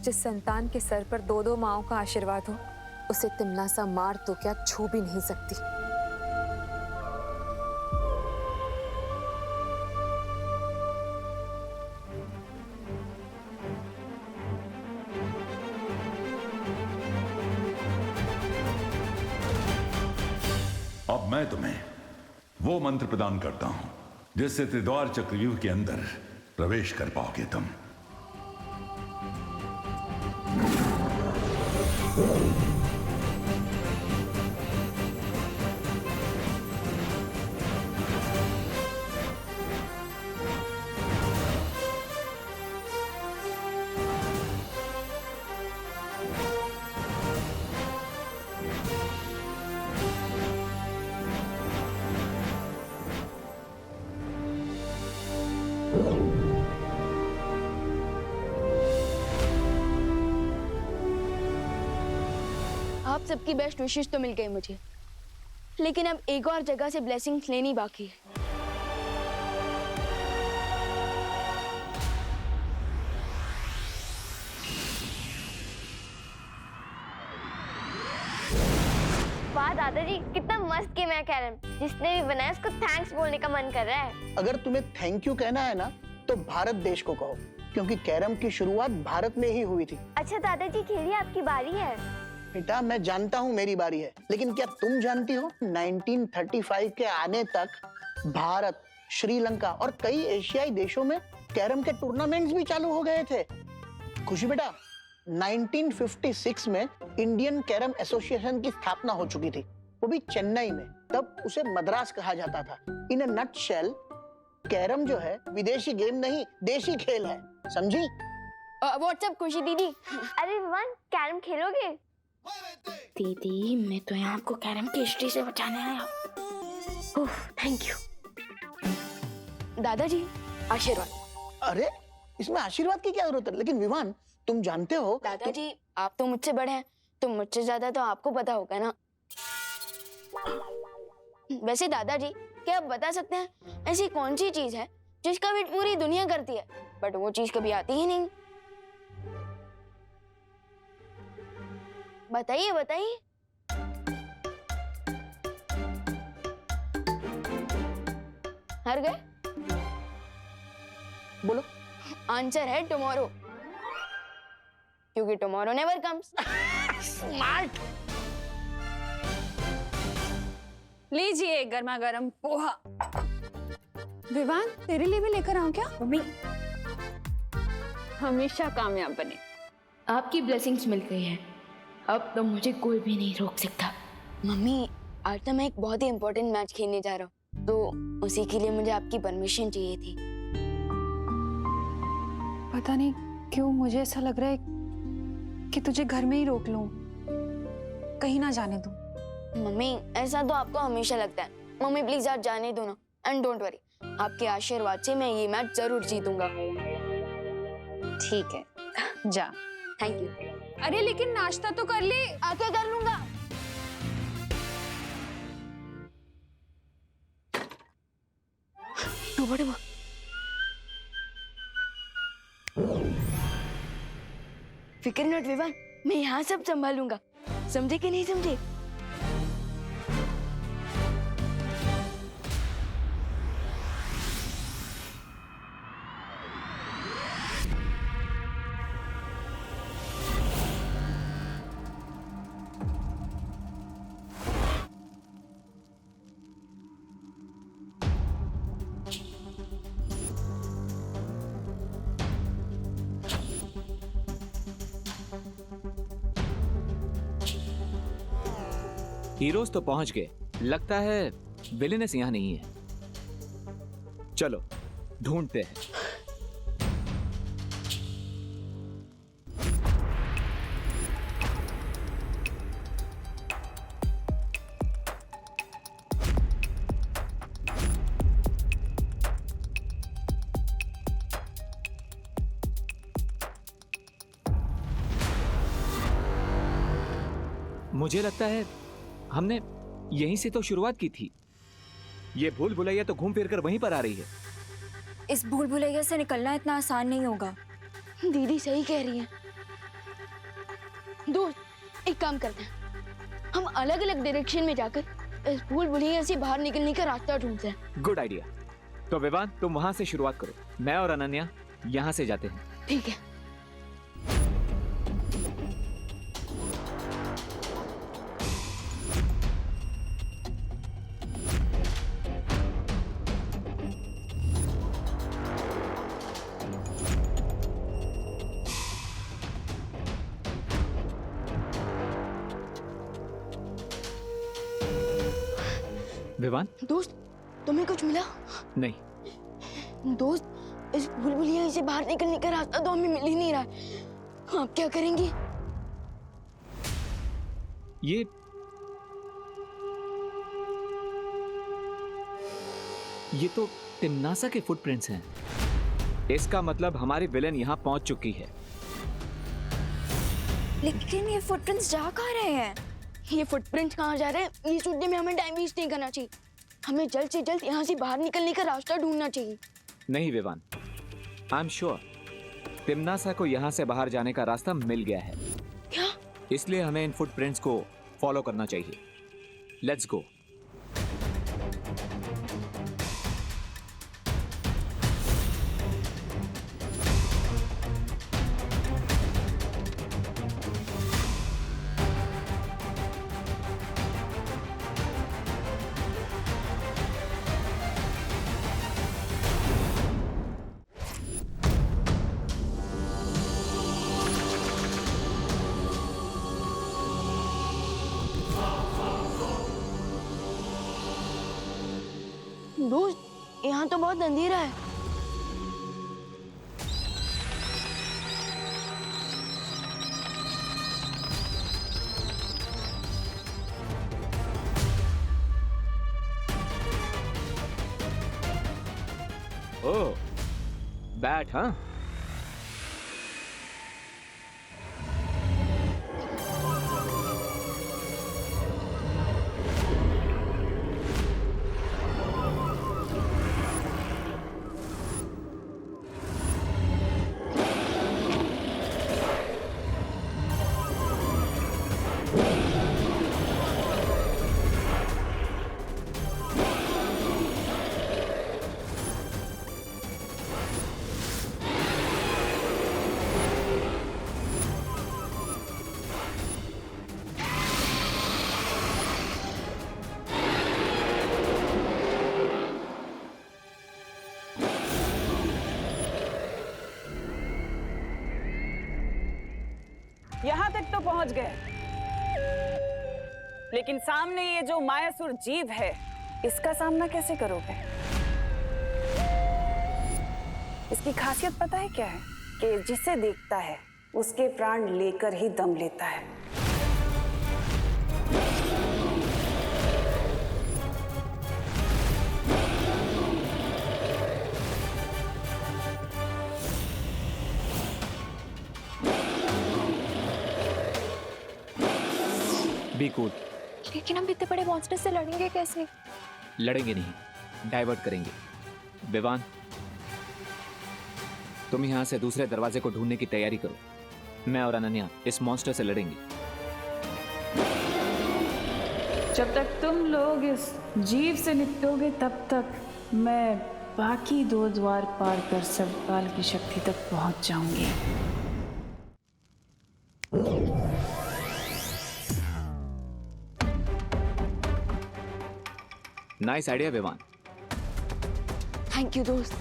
जिस संतान के सर पर 2-2 माओं का आशीर्वाद हो, उसे तिम्नासा मार तो क्या छू भी नहीं सकती। अब मैं तुम्हें वो मंत्र प्रदान करता हूं जिससे त्रिद्वार चक्रव्यूह के अंदर प्रवेश कर पाओगे तुम। आप सबकी बेस्ट विशेष तो मिल गई मुझे, लेकिन अब एक और जगह से ब्लेसिंग्स लेनी बाकी है। वाह दादाजी, कितना मस्त गेम है कैरम। जिसने भी बनाया उसको थैंक्स बोलने का मन कर रहा है। अगर तुम्हें थैंक यू कहना है ना तो भारत देश को कहो, क्योंकि कैरम की शुरुआत भारत में ही हुई थी। अच्छा दादाजी, खेलिए, आपकी बारी है। बेटा मैं जानता हूँ मेरी बारी है, लेकिन क्या तुम जानती हो 1935 के आने तक भारत, श्रीलंका और कई एशियाई देशों में कैरम के टूर्नामेंट्स भी चालू हो गए थे। खुशी बेटा, 1956 में इंडियन कैरम एसोसिएशन की स्थापना हो चुकी थी, वो भी चेन्नई में। तब उसे मद्रास कहा जाता था। इन अ नटशेल, कैरम जो है विदेशी गेम नहीं, देशी खेल है, समझी? व्हाट्सएप खुशी दीदी। अरे विवान, कैरम खेलोगे? दीदी मैं तो यहाँ आपको कैरम की हिस्ट्री से बचाने आया। Oh thank you. दादाजी आशीर्वाद। अरे इसमें आशीर्वाद की क्या जरूरत है? लेकिन विवान तुम जानते हो दादाजी आप तो मुझसे बड़े हैं, तो मुझसे ज्यादा तो आपको पता होगा ना। वैसे दादाजी क्या आप बता सकते हैं ऐसी कौन सी चीज है जिसका वेट पूरी दुनिया करती है बट वो चीज कभी आती ही नहीं? बताइए बताइए। हार गए? बोलो। आंसर है टुमारो, क्योंकि टुमारो नेवर कम्स। स्मार्ट। लीजिए गर्मा गर्म पोहा। विवान तेरे लिए भी लेकर आऊं क्या? मम्मी हमेशा कामयाब बने। आपकी ब्लेसिंग्स मिल गई है, अब तो मुझे कोई भी नहीं रोक सकता। मम्मी आज तो मैं एक बहुत ही इम्पोर्टेंट मैच खेलने जा रहा हूँ, तो उसी के लिए मुझे आपकी परमिशन चाहिए थी। पता नहीं क्यों मुझे ऐसा लग रहा है कि तुझे घर में ही रोक लूं, कहीं ना जाने दूं। मम्मी ऐसा तो आपको हमेशा लगता है। मम्मी प्लीज आज जाने दो ना, एंड डोंट वरी, आपके आशीर्वाद से मैं ये मैच जरूर जीतूंगा। ठीक है, जा। Thank you. अरे लेकिन नाश्ता तो कर ले। आके कर लूंगा। फिक्र नॉट विवान, मैं यहाँ सब संभालूंगा, समझे कि नहीं समझे? हीरोज तो पहुंच गए, लगता है विलेनेस यहाँ नहीं है। चलो ढूंढते हैं। मुझे लगता है हमने यहीं से तो शुरुआत की थी। ये भूल भुलैया तो घूम फिर कर वहीं पर आ रही है। इस भूल भुलैया से निकलना इतना आसान नहीं होगा। दीदी सही कह रही है। दोस्त एक काम करते हैं, हम अलग अलग डायरेक्शन में जाकर इस भूल भुलैया से बाहर निकलने का रास्ता ढूंढते हैं। Good idea. तो विवान तुम वहां से शुरुआत करो, मैं और अनन्या यहाँ से जाते हैं। ठीक है। विवान दोस्त तुम्हें कुछ मिला? नहीं। दोस्त इस भूल भुलैया से बाहर निकलने का रास्ता तो हमें मिल ही नहीं रहा है। आप क्या करेंगे? ये तो तिम्नासा के फुटप्रिंट्स हैं। इसका मतलब हमारी विलेन यहाँ पहुंच चुकी है। लेकिन ये फुटप्रिंट्स जा कहाँ रहे हैं? ये फुटप्रिंट्स कहाँ जा रहे हैं? ये चुनने में हमें टाइम वेस्ट नहीं करना चाहिए। हमें जल्द से जल्द यहाँ से बाहर निकलने का रास्ता ढूंढना चाहिए। नहीं विवान, आई एम श्योर तिम्नासा को यहाँ से बाहर जाने का रास्ता मिल गया है। क्या? इसलिए हमें इन फुटप्रिंट्स को फॉलो करना चाहिए। Let's go. दोस्त, यहाँ तो बहुत अंधेरा है। ओह, बैट हाँ? यहाँ तक तो पहुंच गए, लेकिन सामने ये जो मायासुर जीव है, इसका सामना कैसे करोगे? इसकी खासियत पता है क्या है? कि जिसे देखता है उसके प्राण लेकर ही दम लेता है। Be cool. लेकिन हम इतने बड़े मॉन्स्टर से लड़ेंगे कैसे? लड़ेंगे नहीं, डाइवर्ट करेंगे। विवान, तुम यहाँ से दूसरे दरवाजे को ढूंढने की तैयारी करो। मैं और अनन्या इस मॉन्स्टर से लड़ेंगे। जब तक तुम लोग इस जीव से निपटोगे तब तक मैं बाकी 2 द्वार पार कर सर्वकाल की शक्ति तक पहुंच जाऊंगी। Nice idea Vivaan. Thank you दोस्त।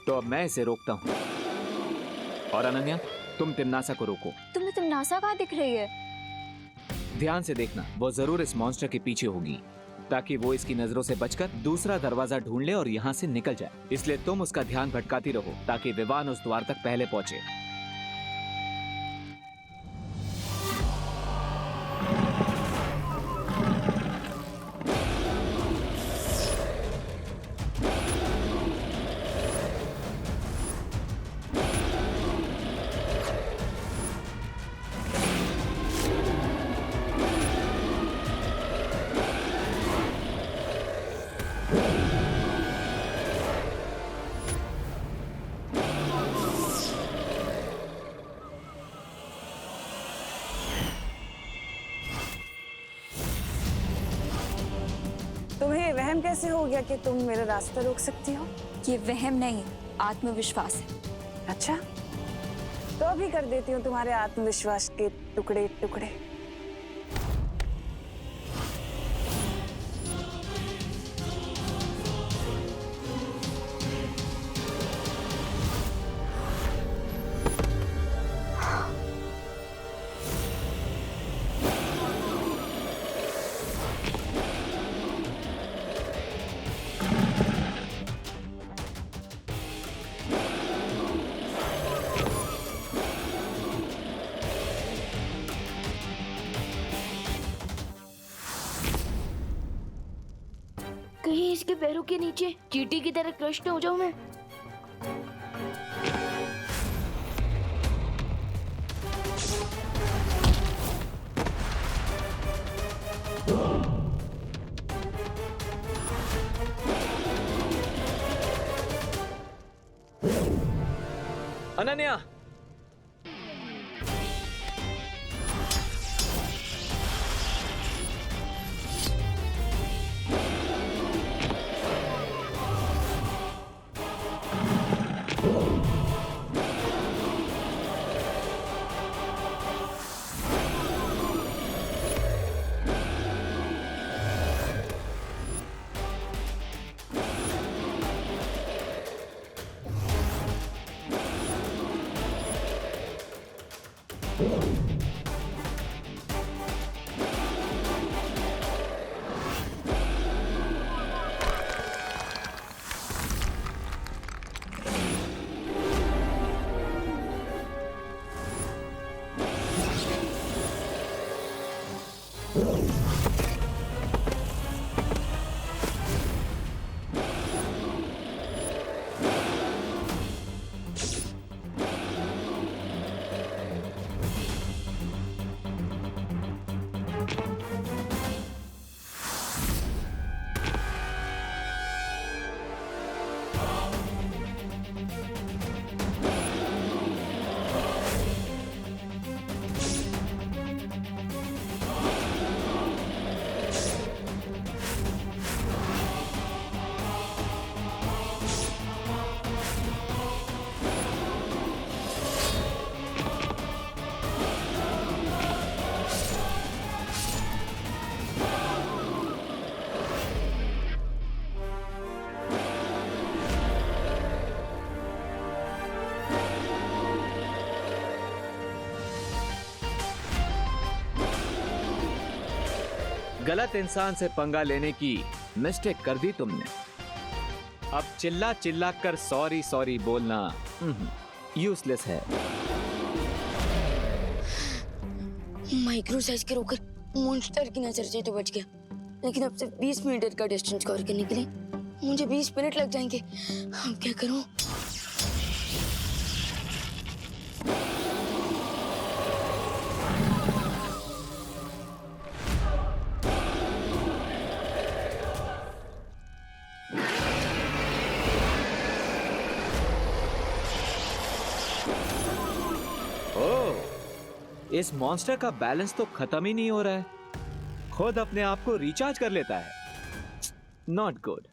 तो अब मैं इसे रोकता हूँ और अनन्या तुम तिम्नासा को रोको। तुम्हें तिम्नासा कहाँ दिख रही है? ध्यान से देखना, वो जरूर इस मॉन्स्टर के पीछे होगी ताकि वो इसकी नजरों से बचकर दूसरा दरवाजा ढूंढ ले और यहाँ से निकल जाए। इसलिए तुम उसका ध्यान भटकाती रहो ताकि विवान उस द्वार तक पहले पहुंचे। तुम्हें वहम कैसे हो गया कि तुम मेरा रास्ता रोक सकती हो? ये वहम नहीं, आत्मविश्वास है। अच्छा, तो अभी कर देती हूँ तुम्हारे आत्मविश्वास के टुकड़े टुकड़े। कहीं इसके पैरों के नीचे चींटी की तरह क्रश न हो जाऊं मैं। अनन्या, गलत इंसान से पंगा लेने की मिस्टेक कर दी तुमने। अब चिल्ला चिल्ला कर सॉरी सॉरी बोलना यूजलेस है। माइक्रो साइज के रोकर मॉन्स्टर की नजर से तो बच गया, लेकिन अब सिर्फ 20 मीटर का डिस्टेंस कवर करने के लिए मुझे 20 मिनट लग जाएंगे। अब क्या करूं? इस मॉन्स्टर का बैलेंस तो खत्म ही नहीं हो रहा है, खुद अपने आप को रिचार्ज कर लेता है। Not good.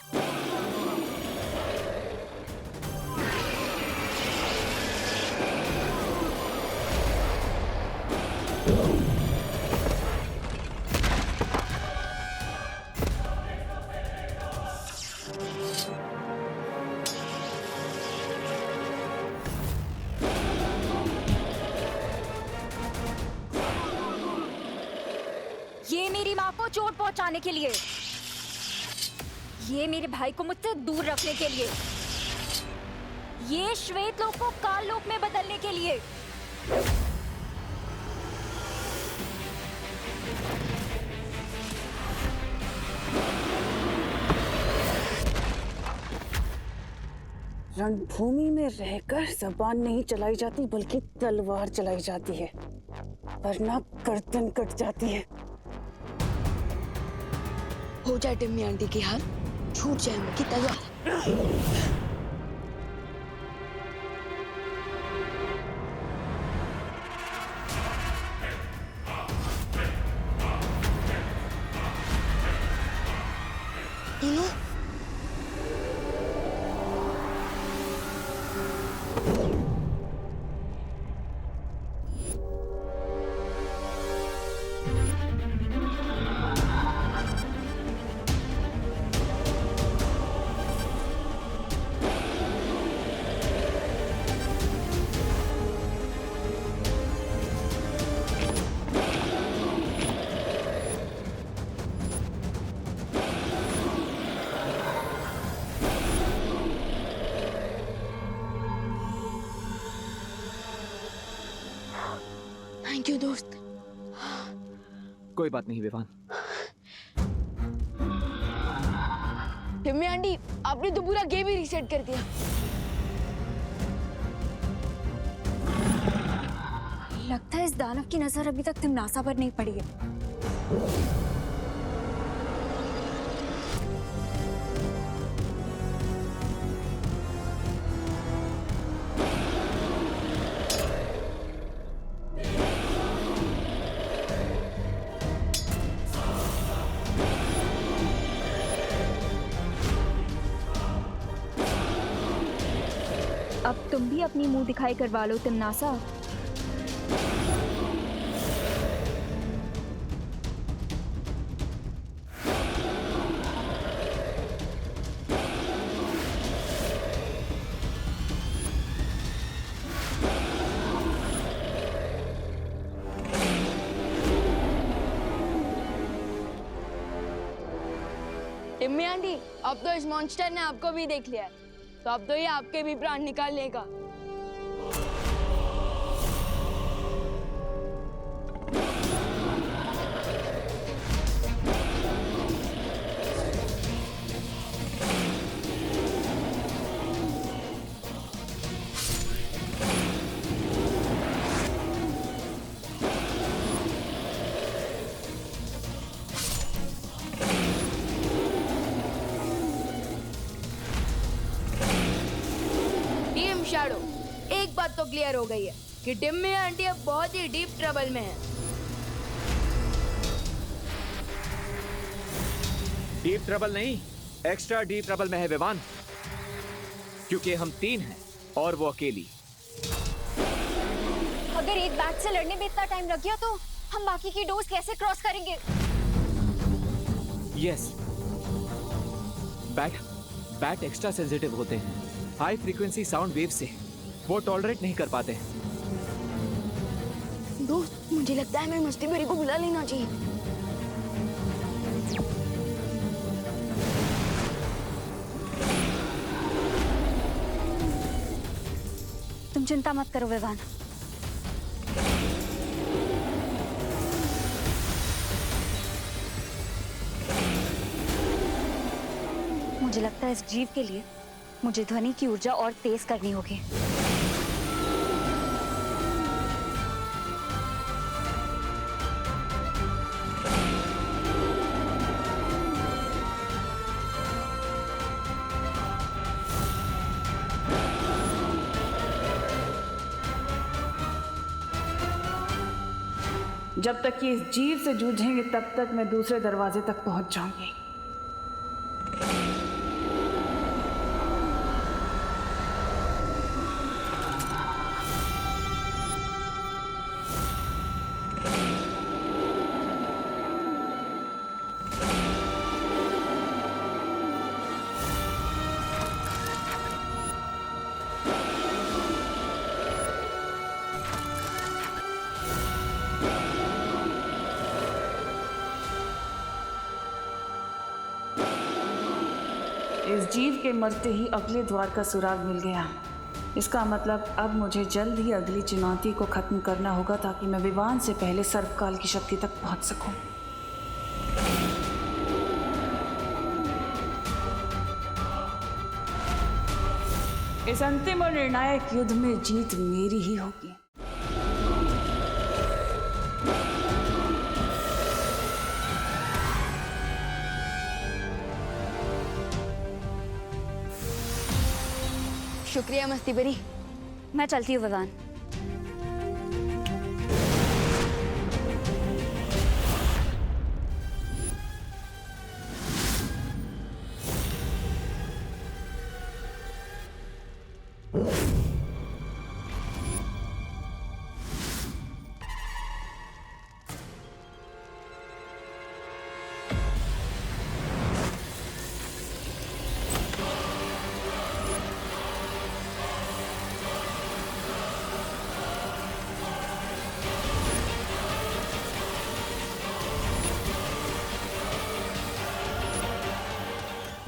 ये मेरी माँ को चोट पहुंचाने के लिए, ये मेरे भाई को मुझसे दूर रखने के लिए, ये श्वेत लोक को काल लोक में बदलने के लिए। रणभूमि में रहकर जबान नहीं चलाई जाती बल्कि तलवार चलाई जाती है, वरना गर्दन कट जाती है। हो जाए टिम्मी आंटी की हार, छूट जाए उनकी तलवार। थैंक यू दोस्त। कोई बात नहीं विवान। टिम्मी आंटी, आपने तो पूरा गेम ही रीसेट कर दिया। लगता है इस दानव की नजर अभी तक तिमनासा पर नहीं पड़ी है। अब तुम भी अपनी मुंह दिखाई करवा लो तिमनासा। टिम्मी आंटी, अब तो इस मॉन्स्टर ने आपको भी देख लिया है, तो अब तो ये आपके भी प्राण निकाल लेगा। शैडो, एक बात तो क्लियर हो गई है कि टिम्मी आंटी अब बहुत ही डीप ट्रबल में है। डीप ट्रबल नहीं, एक्स्ट्रा डीप ट्रबल में है विवान, क्योंकि हम 3 हैं और वो अकेली। अगर एक बैट से लड़ने में इतना टाइम लग गया तो हम बाकी की डोज कैसे क्रॉस करेंगे? यस, बैट एक्स्ट्रा सेंसिटिव होते हैं। हाई फ्रीक्वेंसी साउंड वेव से वो टॉलरेट नहीं कर पाते। दोस्त, मुझे लगता है हमें मस्ती भरी को बुला लेना चाहिए। तुम चिंता मत करो विवान, मुझे लगता है इस जीव के लिए मुझे ध्वनि की ऊर्जा और तेज करनी होगी। जब तक ये इस जीव से जूझेंगे तब तक मैं दूसरे दरवाजे तक पहुंच जाऊंगी। इस जीव के मरते ही अगले द्वार का सुराग मिल गया। इसका मतलब अब मुझे जल्द ही अगली चुनौती को खत्म करना होगा ताकि मैं विवान से पहले सर्वकाल की शक्ति तक पहुंच सकूं। इस अंतिम और निर्णायक युद्ध में जीत मेरी ही होगी। शुक्रिया मस्ती भरी। मैं चलती हूँ विवान।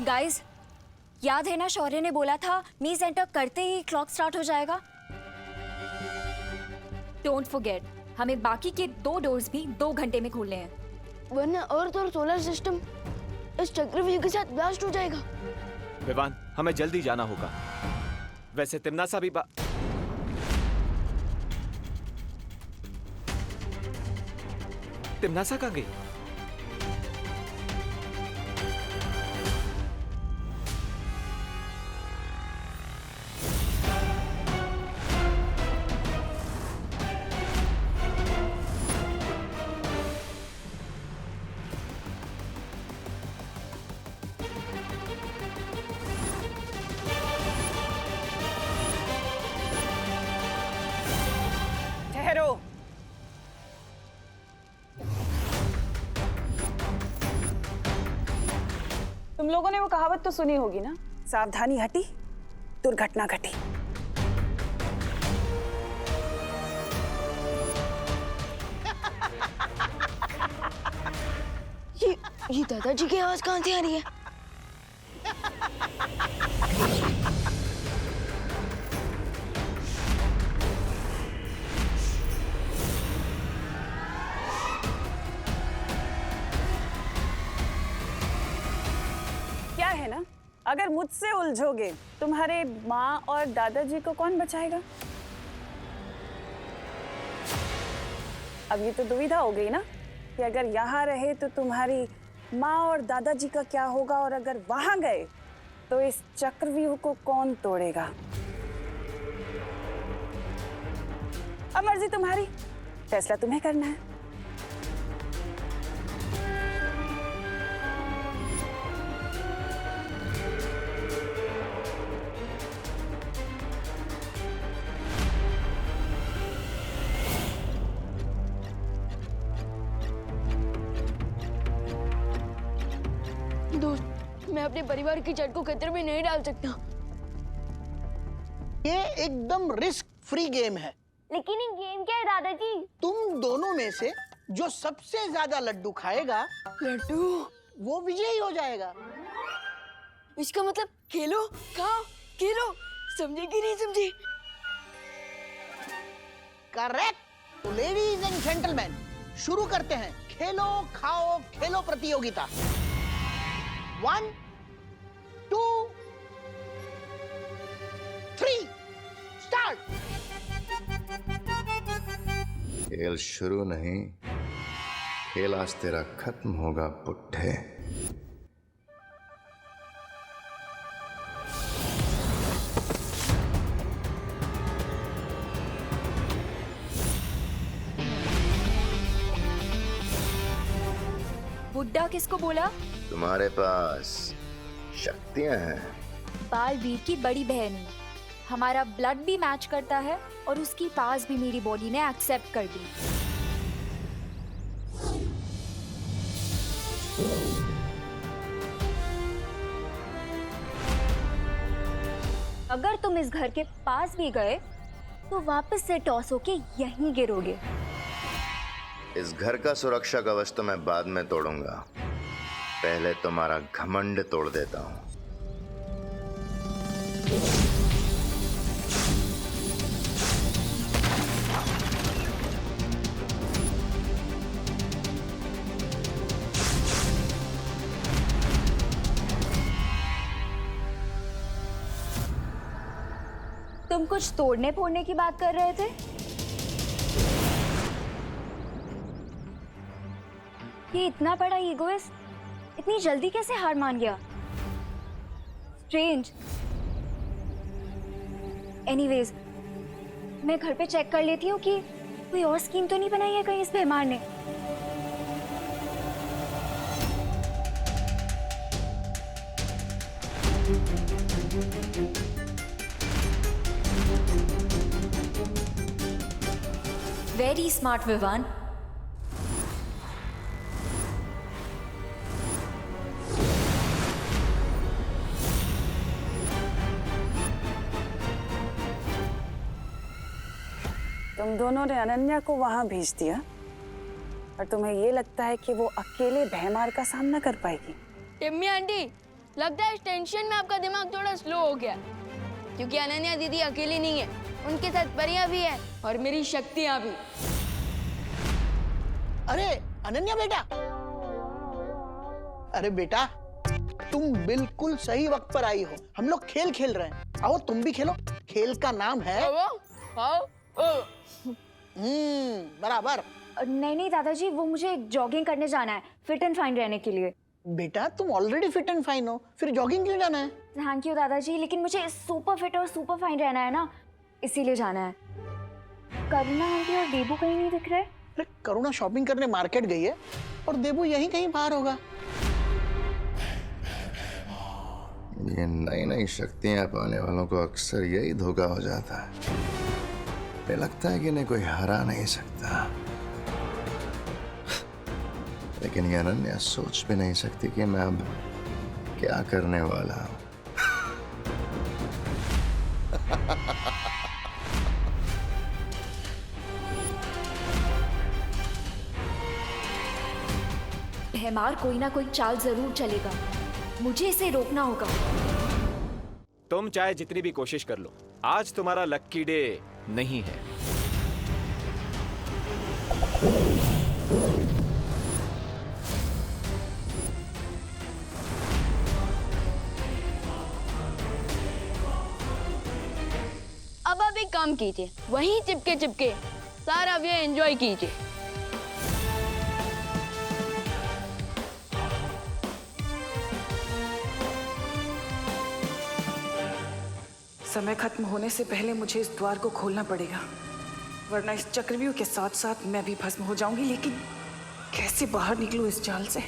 गाइस, याद है ना शौर्य ने बोला था मीज एंटर करते ही क्लॉक स्टार्ट हो जाएगा। डोंट फॉरगेट, हमें बाकी के 2 डोर्स भी 2 घंटे में खोलने हैं, वरना अर्थ और सोलर सिस्टम इस चक्रव्यूह के साथ ब्लास्ट हो जाएगा। विवान, हमें जल्दी जाना होगा। वैसे तिमनासा भी तिमनासा कहाँ गई? ठहरो। तुम लोगों ने वो कहावत तो सुनी होगी ना, सावधानी हटी दुर्घटना घटी। ये दादाजी की आवाज कहाँ से आ रही है? क्या है ना, अगर मुझसे उलझोगे तुम्हारे माँ और दादाजी को कौन बचाएगा? अब ये तो दुविधा हो गई ना कि अगर यहाँ रहे तो तुम्हारी माँ और दादाजी का क्या होगा, और अगर वहां गए तो इस चक्रव्यूह को कौन तोड़ेगा? अब मर्जी तुम्हारी, फैसला तुम्हें करना है। दोस्त, मैं अपने परिवार की जड़ को खतरे में नहीं डाल सकता। ये एकदम रिस्क फ्री गेम है। लेकिन ये गेम क्या है दादाजी? तुम दोनों में से जो सबसे ज्यादा लड्डू खाएगा, लड्डू, वो विजयी हो जाएगा। इसका मतलब खेलो खाओ खेलो, समझे कि नहीं समझे? करेक्ट। तो लेडीज एंड जेंटलमैन, शुरू करते हैं खेलो खाओ खेलो प्रतियोगिता। 1 2 3 स्टार्ट। खेल शुरू नहीं, खेल आज तेरा खत्म होगा बुड्ढे। बुड्ढा किसको बोला? तुम्हारे पास शक्तियां हैं। बालवीर की बड़ी बहन हूँ। हमारा ब्लड भी मैच करता है और उसकी पास भी मेरी बॉडी ने एक्सेप्ट कर दी। अगर तुम इस घर के पास भी गए तो वापस से टॉस होके यहीं गिरोगे। इस घर का सुरक्षा कवच तो मैं बाद में तोड़ूंगा, पहले तुम्हारा घमंड तोड़ देता हूं। तुम कुछ तोड़ने फोड़ने की बात कर रहे थे? ये इतना बड़ा ईगोइस्ट इतनी जल्दी कैसे हार मान गया? स्ट्रेंज। एनीवेज, मैं घर पे चेक कर लेती हूँ कि कोई और स्कीम तो नहीं बनाई है कहीं इस बेमार ने। Very smart Vivaan. तुम दोनों ने अनन्या को वहां भेज दिया और तुम्हें ये लगता है कि वो अकेले भयमार का सामना कर पाएगी? टिम्मी आंटी, लगता है इस टेंशन में आपका दिमाग थोड़ा स्लो हो गया, क्योंकि अनन्या दीदी अकेली नहीं है, उनके साथ परियां भी है और मेरी शक्तियां भी। अरे अनन्या बेटा, अरे बेटा तुम बिल्कुल सही वक्त पर आई हो। हम लोग खेल खेल रहे हैं, आओ तुम भी खेलो। खेल का नाम है आओ। बराबर। नहीं नहीं दादाजी, वो मुझे जॉगिंग करने जाना है फिट एंड फाइन रहने के लिए। बेटा तुम ऑलरेडी फिट एंड फाइन हो, फिर जॉगिंग क्यों जाना है? थैंक यू दादाजी, लेकिन मुझे सुपर फिट और सुपर फाइन रहना है ना, इसीलिए जाना है। करुणा आंटी और देबू कहीं नहीं दिख रहे। अरे करुणा शॉपिंग करने मार्केट गई है और देबू यहीं कहीं बाहर होगा। ये नई नई शक्तियां पाने वालों को अक्सर यही धोखा हो जाता है। मुझे लगता है कि इन्हें कोई हरा नहीं सकता, लेकिन ये अनन्या सोच भी नहीं सकती कि मैं अब क्या करने वाला हूं। भैमार कोई ना कोई चाल जरूर चलेगा, मुझे इसे रोकना होगा। तुम चाहे जितनी भी कोशिश कर लो, आज तुम्हारा लक्की डे नहीं है। अब आप एक काम कीजिए, वहीं चिपके चिपके सारा ये एंजॉय कीजिए। समय खत्म होने से पहले मुझे इस द्वार को खोलना पड़ेगा, वरना इस चक्रव्यूह के साथ साथ मैं भी भस्म हो जाऊंगी। लेकिन कैसे बाहर निकलूं इस जाल से?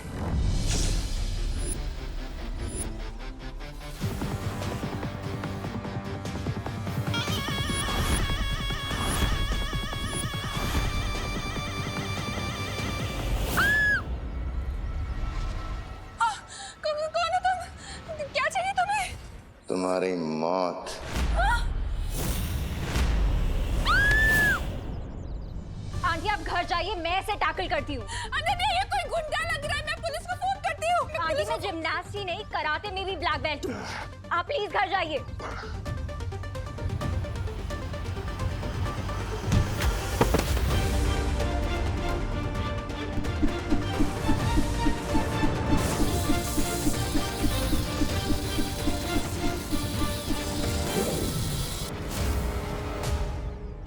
कौन है तुम? क्या चाहिए तुम्हें? तुम्हारी मौत। आंटी आप घर जाइए, मैं इसे टैकल करती हूँ। अनन्या ये कोई गुंडा लग रहा है, मैं पुलिस को फोन करती हूँ। आंटी मैं जिम्नास्ट ही नहीं, कराटे में भी ब्लैक बेल्ट हूँ। आप प्लीज घर जाइए।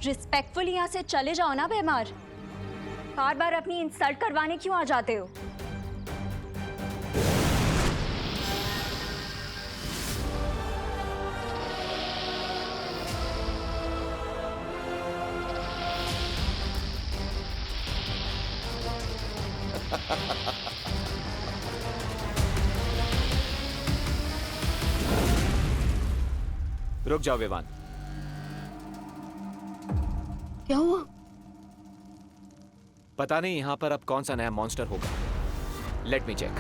रिस्पेक्टफुली यहाँ से चले जाओ ना भैमार, बार बार अपनी इंसल्ट करवाने क्यों आ जाते हो? रुक जाओ विवान। क्या हुआ? पता नहीं यहां पर अब कौन सा नया मॉन्स्टर होगा। Let me check.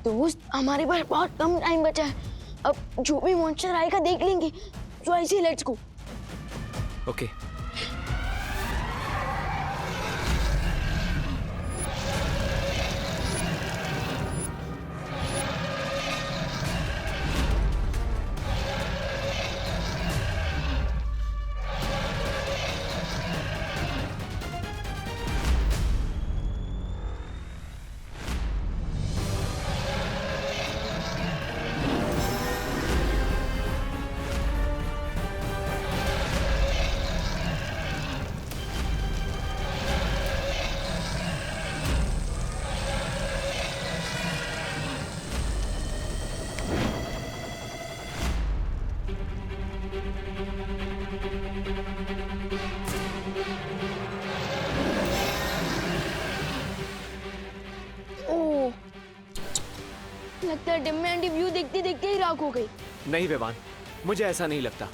दोस्त हमारे पास बहुत कम टाइम बचा है, अब जो भी मॉन्स्टर आएगा देख लेंगे। तो ऐसे लेट्स गो। ओके। लगता है डिम में आंटी व्यू देखते देखते ही राख हो गई। नहीं विवान, मुझे ऐसा नहीं लगता।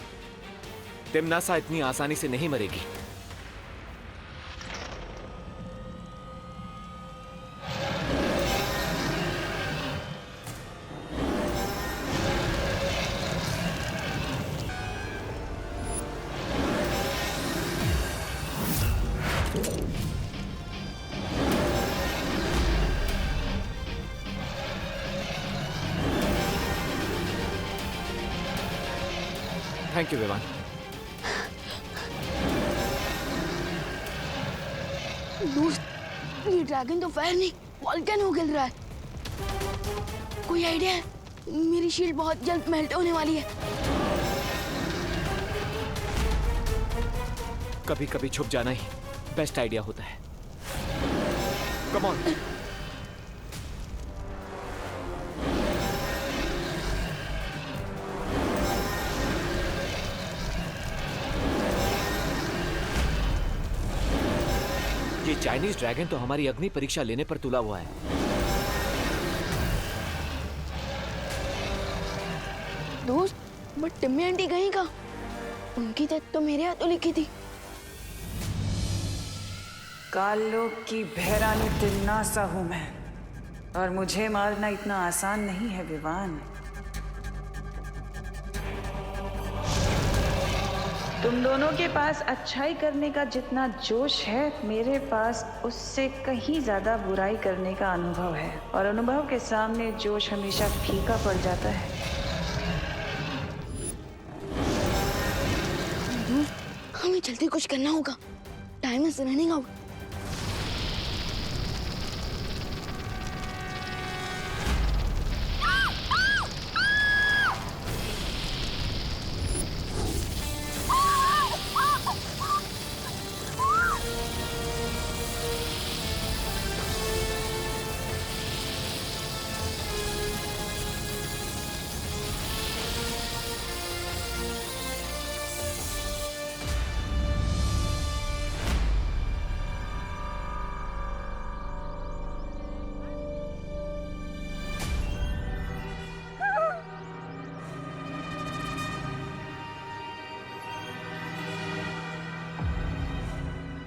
तिमनासा इतनी आसानी से नहीं मरेगी। Thank you Vivaan. दोस्त ये ड्रैगन तो फायर नहीं वॉल्केनो गिर रहा है। कोई आइडिया है? मेरी शील्ड बहुत जल्द मेल्ट होने वाली है। कभी कभी छुप जाना ही बेस्ट आइडिया होता है। Come on. ये चाइनीज ड्रैगन तो हमारी अग्नि परीक्षा लेने पर तुला हुआ है। दोस्त, बट टिम्मी आंटी गई कहाँ? उनकी डेथ तो मेरे हाथों लिखी थी। कालों की भैरानी तिन्नासा हूं मैं, और मुझे मारना इतना आसान नहीं है विवान। तुम दोनों के पास अच्छाई करने का जितना जोश है, मेरे पास उससे कहीं ज्यादा बुराई करने का अनुभव है, और अनुभव के सामने जोश हमेशा फीका पड़ जाता है। हमें जल्दी कुछ करना होगा, time is running out.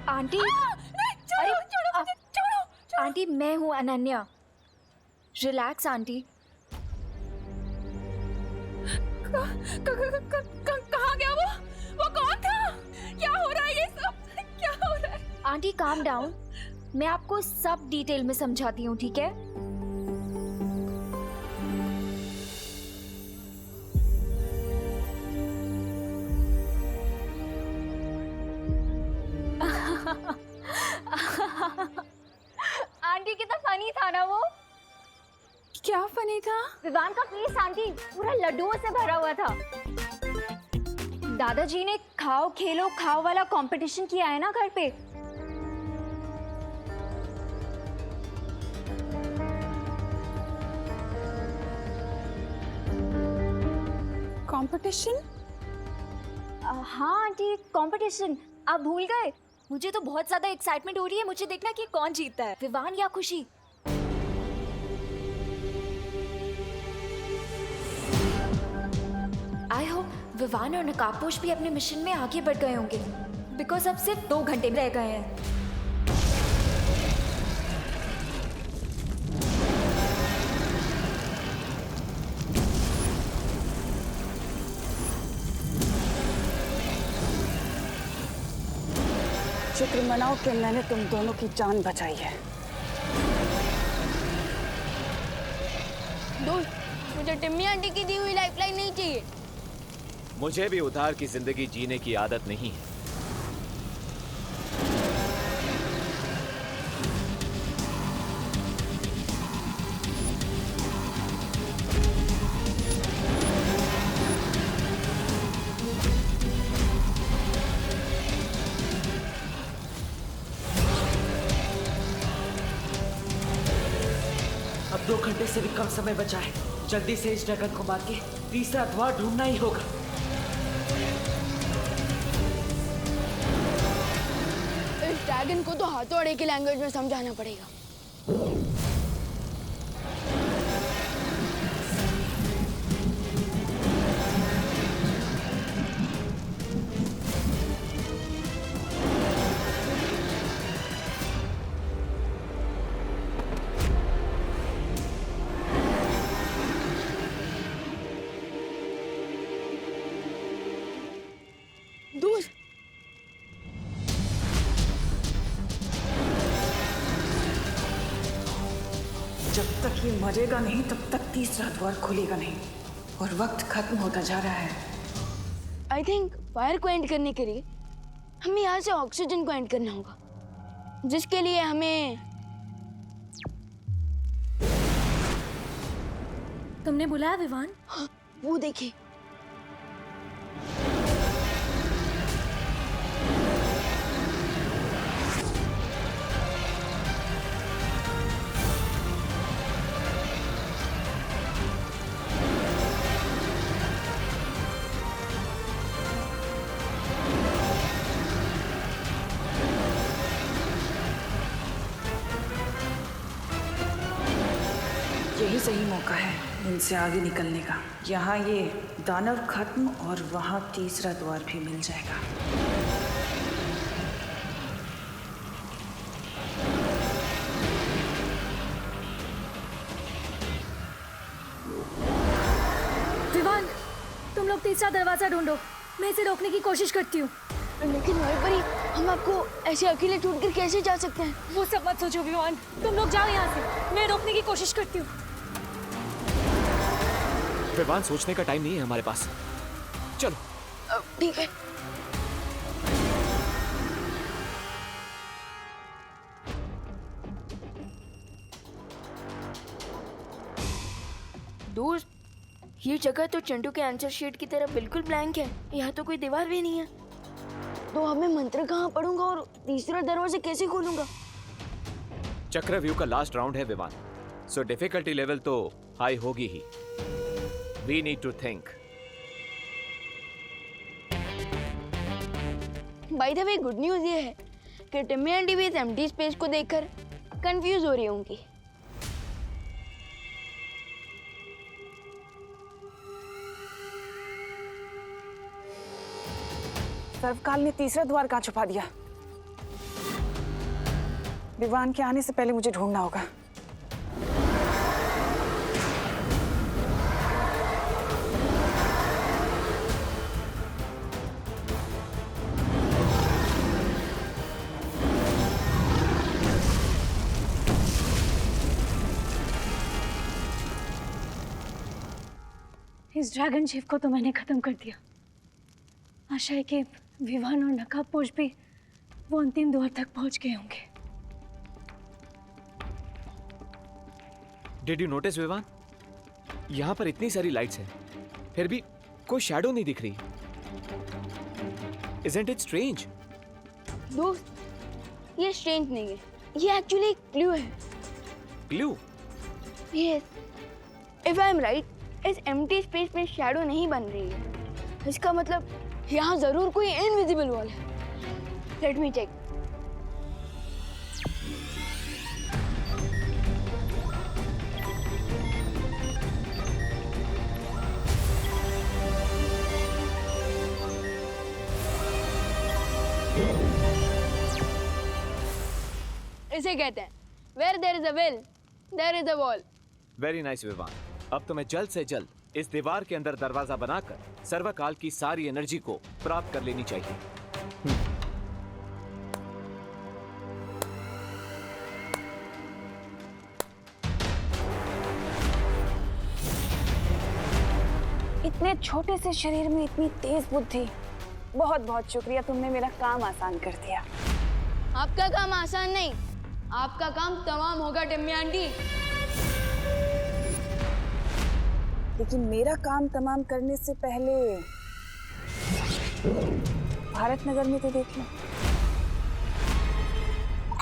Aunty, अरे आंटी, मैं हूँ अनन्या। Relax aunty. कहाँ गया वो? वो कौन था? क्या हो रहा है ये सब? क्या हो रहा है? आंटी काम डाउन, मैं आपको सब डिटेल में समझाती हूँ, ठीक है? आंटी कितना फनी था ना वो। क्या फनी था? विवान का फेस आंटी पूरा लड्डुओं से भरा हुआ था। दादाजी ने खाओ खेलो खाओ वाला कंपटीशन किया है ना घर पे। कंपटीशन? हाँ आंटी, कंपटीशन। आप भूल गए? मुझे तो बहुत ज्यादा एक्साइटमेंट हो रही है। मुझे देखना कि कौन जीतता है, विवान या खुशी। आई होप विवान और नकाबपोश भी अपने मिशन में आगे बढ़ गए होंगे, बिकॉज अब सिर्फ 2 घंटे रह गए हैं। शुक्र मनाओ कि मैंने तुम दोनों की जान बचाई है। दोस्त, मुझे टिम्मी आंटी की दी हुई लाइफलाइन नहीं चाहिए। मुझे भी उधार की जिंदगी जीने की आदत नहीं है। अब 2 घंटे से भी कम समय बचा है। जल्दी से इस ड्रैगन को मार के तीसरा द्वार ढूंढना ही होगा। इस ड्रैगन को तो हाथोड़े की लैंग्वेज में समझाना पड़ेगा। दोस्त, जब तक ये मरेगा नहीं तब तक तीसरा द्वार खुलेगा नहीं, और वक्त खत्म होता जा रहा है। आई थिंक फायर को एंड करने के लिए हमें यहाँ से ऑक्सीजन को एंड करना होगा, जिसके लिए हमें। तुमने बुलाया विवान? हाँ, वो देखिए। यही सही मौका है इनसे आगे निकलने का। यहाँ ये दानव खत्म और वहाँ तीसरा द्वार भी मिल जाएगा। विवान, तुम लोग तीसरा दरवाजा ढूंढो, मैं इसे रोकने की कोशिश करती हूँ। लेकिन भाई परी, हम आपको ऐसे अकेले छोड़कर कैसे जा सकते हैं? वो सब मत सोचो विवान, तुम लोग जाओ यहाँ से, मैं रोकने की कोशिश करती हूँ। विवान, सोचने का टाइम नहीं है हमारे पास, चलो। ठीक है। दोस्त, ये जगह तो चिंटू के आंसर शीट की तरह बिल्कुल ब्लैंक है। यहाँ तो कोई दीवार भी नहीं है। तो अब मैं मंत्र कहाँ पढ़ूंगा और तीसरा दरवाजा कैसे खोलूंगा? चक्रव्यूह का लास्ट राउंड है विवान, सो डिफिकल्टी लेवल तो हाई होगी ही। We need to think. By the way, good news ये है कि टिम्मी आंटी भी इस एम्प्टी स्पेस को देखकर कंफ्यूज हो रही होंगी। सर्वकाल ने तीसरा द्वार कहाँ छुपा दिया? विवान के आने से पहले मुझे ढूंढना होगा। इस ड्रैगन शिप को तो मैंने खत्म कर दिया। आशा है कि विवान और नकाबपोश भी वो अंतिम द्वार तक पहुंच गए होंगे। डिड यू नोटिस विवान, यहाँ पर इतनी सारी लाइट्स हैं, फिर भी कोई शैडो नहीं दिख रही। Isn't it strange? दोस्त, ये स्ट्रेंज नहीं है, ये एक्चुअली एक क्लू है। Clue? Yes, if I am right, इस एम्प्टी स्पेस में शैडो नहीं बन रही है। इसका मतलब यहाँ जरूर कोई इनविजिबल वॉल है। Let me check. इसे कहते हैं Where there is a will, there is a wall. Very nice Vivaan, अब तुम्हें जल्द से जल्द इस दीवार के अंदर दरवाजा बनाकर सर्वकाल की सारी एनर्जी को प्राप्त कर लेनी चाहिए। इतने छोटे से शरीर में इतनी तेज बुद्धि। बहुत बहुत शुक्रिया, तुमने मेरा काम आसान कर दिया। आपका काम आसान नहीं, आपका काम तमाम होगा टिम्मी आंटी। लेकिन मेरा काम तमाम करने से पहले भारत नगर में तो देख लो।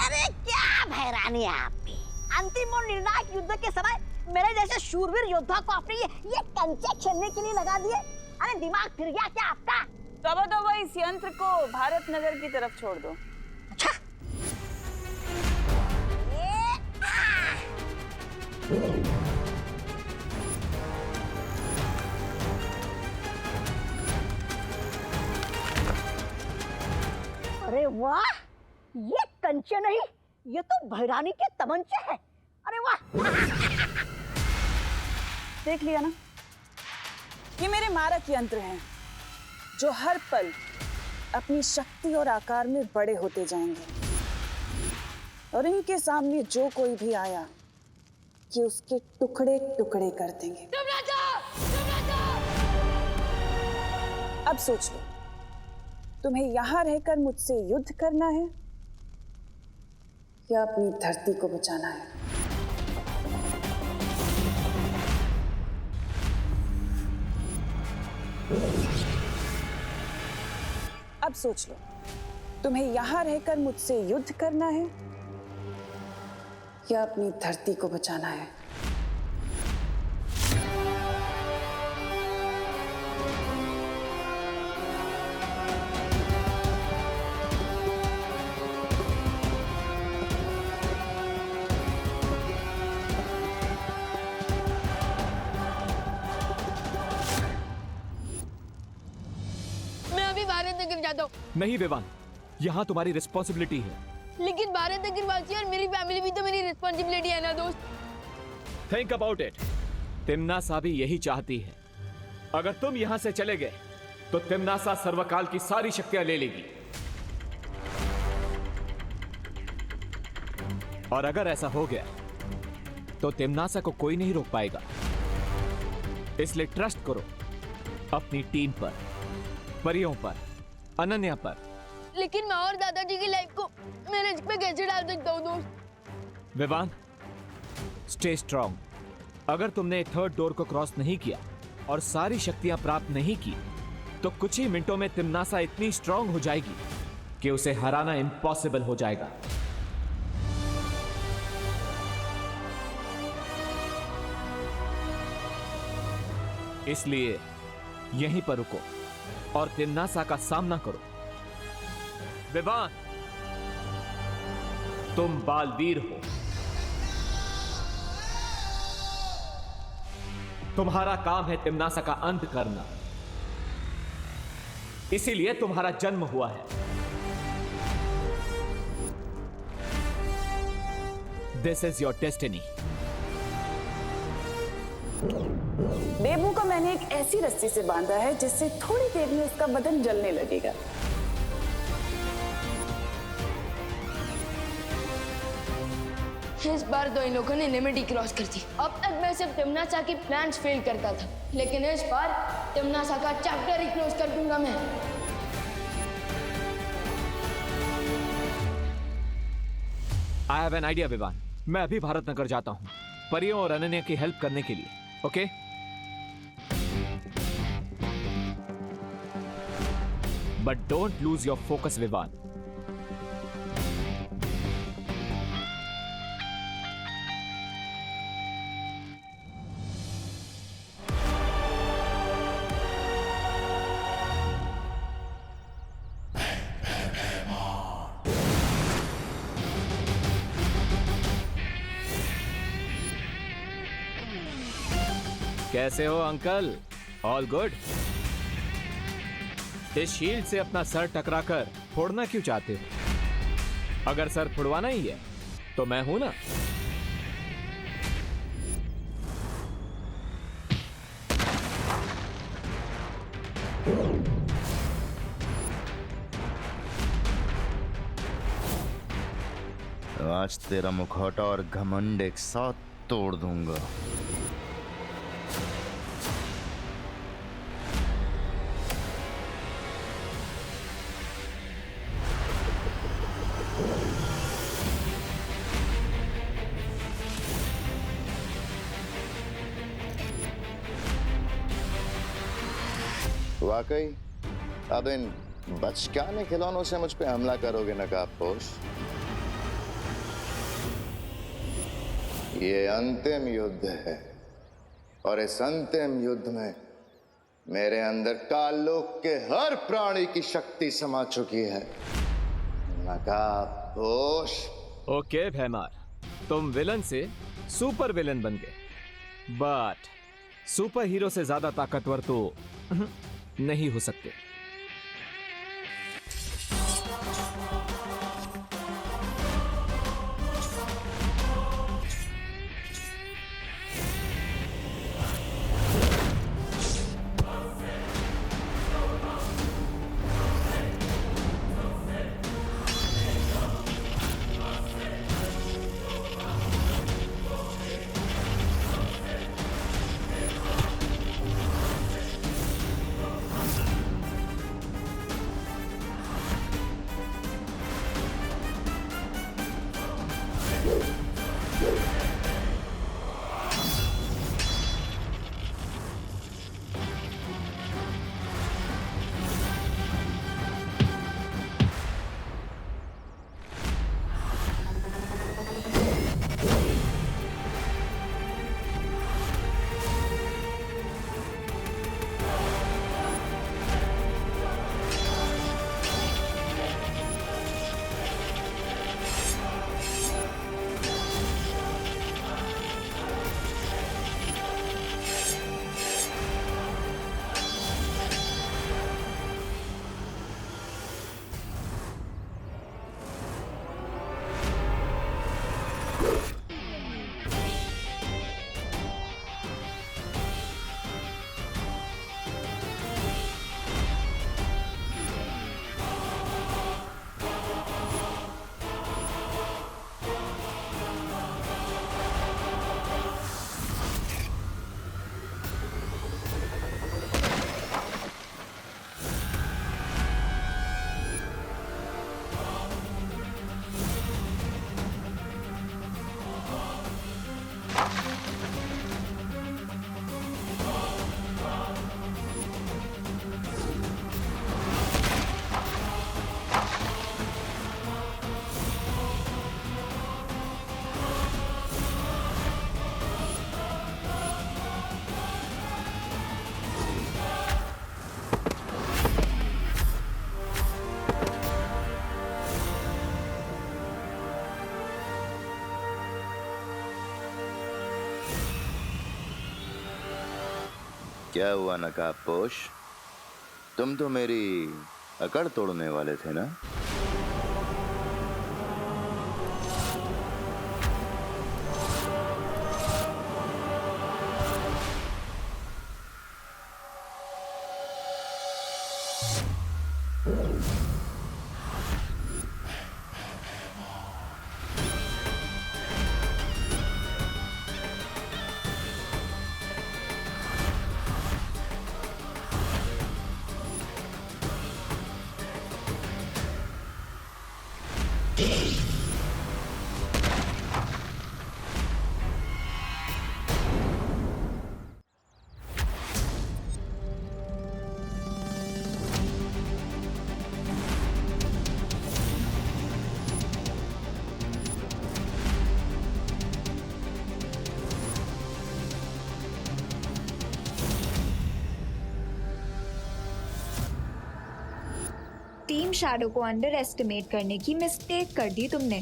अरे क्या भैरानी है आपकी! अंतिम और निर्णायक युद्ध के समय मेरे जैसे शूरवीर योद्धा को आपने ये कंचे खेलने के लिए लगा दिए। अरे दिमाग फिर गया क्या आपका? तो इस यंत्र को भारत नगर की तरफ छोड़ दो। अच्छा, अरे वाह, ये कंचे नहीं, ये तो भैरानी के तमंचे हैं। अरे वाह! देख लिया ना, ये मेरे मारक यंत्र हैं जो हर पल अपनी शक्ति और आकार में बड़े होते जाएंगे, और इनके सामने जो कोई भी आया कि उसके टुकड़े टुकड़े कर देंगे। अब सोच लो, तुम्हें यहां रहकर मुझसे युद्ध करना है या अपनी धरती को बचाना है? अब सोच लो, तुम्हें यहां रहकर मुझसे युद्ध करना है या अपनी धरती को बचाना है? गिर जाता हूँ। नहीं विवान, यहाँ तुम्हारी रिस्पॉन्सिबिलिटी है। लेकिन भारत अग्रवासी और मेरी फैमिली भी तो मेरी रिस्पॉन्सिबिलिटी है ना दोस्त। Think about it. तिम्नासा भी यही चाहती है। अगर तुम यहाँ से चले गए तो तिम्नासा सर्वकाल की सारी शक्तियां ले लेगी, और अगर ऐसा हो गया तो तिम्नासा को कोई नहीं रोक पाएगा। इसलिए ट्रस्ट करो अपनी टीम पर, परियों पर, अनन्या पर। लेकिन मैं और दादाजी की लाइफ को मैं रिस्क पे कैसे डाल सकता हूँ दोस्त? Vivaan, stay strong. अगर तुमने थर्ड डोर को क्रॉस नहीं किया और सारी शक्तियां प्राप्त नहीं की तो कुछ ही मिनटों में तिम्नासा इतनी स्ट्रांग हो जाएगी कि उसे हराना इम्पॉसिबल हो जाएगा। इसलिए यहीं पर रुको और तिम्नासा का सामना करो। विवान, तुम बालवीर हो। तुम्हारा काम है तिम्नासा का अंत करना, इसीलिए तुम्हारा जन्म हुआ है। This is your destiny. Bebu को मैंने एक ऐसी रस्सी से बांधा है जिससे थोड़ी देर में उसका बदन जलने लगेगा। इस बार तो इन लोगों ने लिमिट ही क्रॉस कर दी। अब तक मैं सिर्फ तिम्नासा की प्लान्स फेल करता था, लेकिन इस बार तिम्नासा का चैप्टर ही क्लोज कर दूंगा मैं। I have an idea Vivaan. मैं अभी भारत नगर जाता हूं परियों और अनन्या की हेल्प करने के लिए। Okay? But don't lose your focus Vivaan. कैसे हो अंकल? All good? इस शील्ड से अपना सर टकराकर फोड़ना क्यों चाहते हो? अगर सर फुड़वाना ही है तो मैं हूं ना। आज तेरा मुखौटा और घमंड एक साथ तोड़ दूंगा। वाकई अब इन बचकाने खिलौनों से मुझ पे हमला करोगे नकाबपोश? ये अंतिम युद्ध है और इस अंतिम युद्ध में मेरे अंदर काललोक के हर प्राणी की शक्ति समा चुकी है नकाबपोश। ओके भैमार, तुम विलन से सुपर विलन बन गए, बट सुपर हीरो से ज्यादा ताकतवर तो नहीं हो सकते। क्या हुआ नकाबपोश? तुम तो मेरी अकड़ तोड़ने वाले थे ना? टीम शैडो को अंडर एस्टिमेट करने की मिस्टेक कर दी तुमने।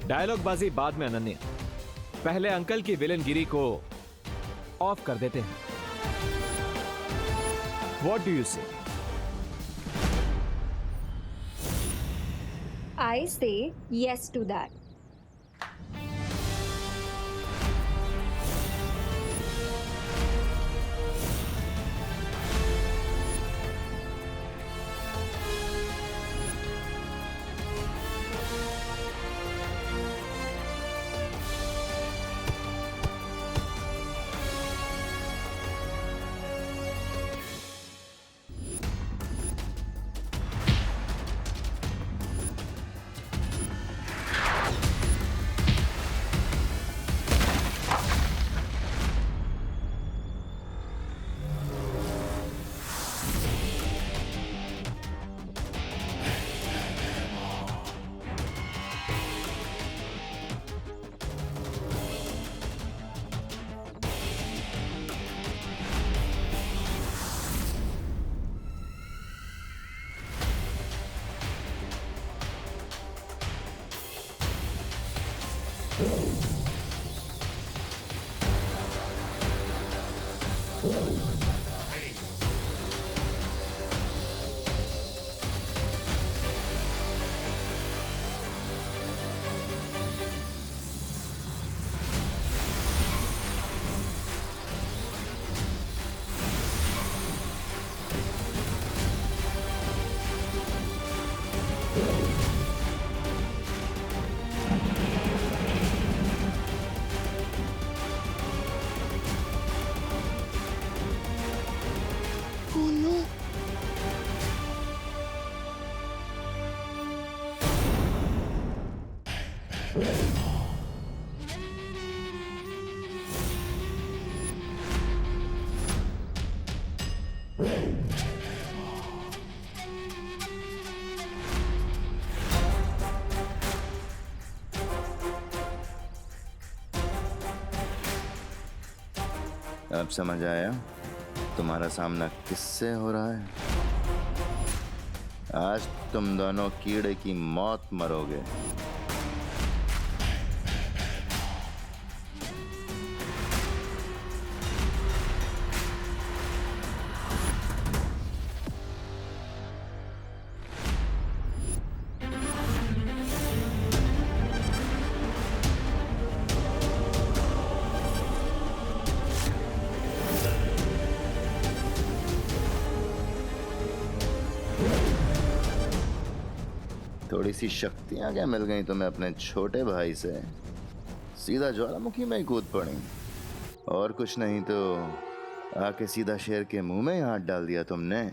डायलॉग बाजी बाद में अनन्या, पहले अंकल की विलनगिरी को ऑफ कर देते हैं। व्हाट डू यू से? आई से यस टू दैट। अब समझ आया तुम्हारा सामना किससे हो रहा है? आज तुम दोनों कीड़े की मौत मरोगे। थोड़ी सी शक्तियां क्या मिल गई तुम्हें अपने छोटे भाई से? सीधा ज्वालामुखी में ही कूद पड़ी। और कुछ नहीं तो आके सीधा शेर के मुंह में ही हाथ डाल दिया तुमने।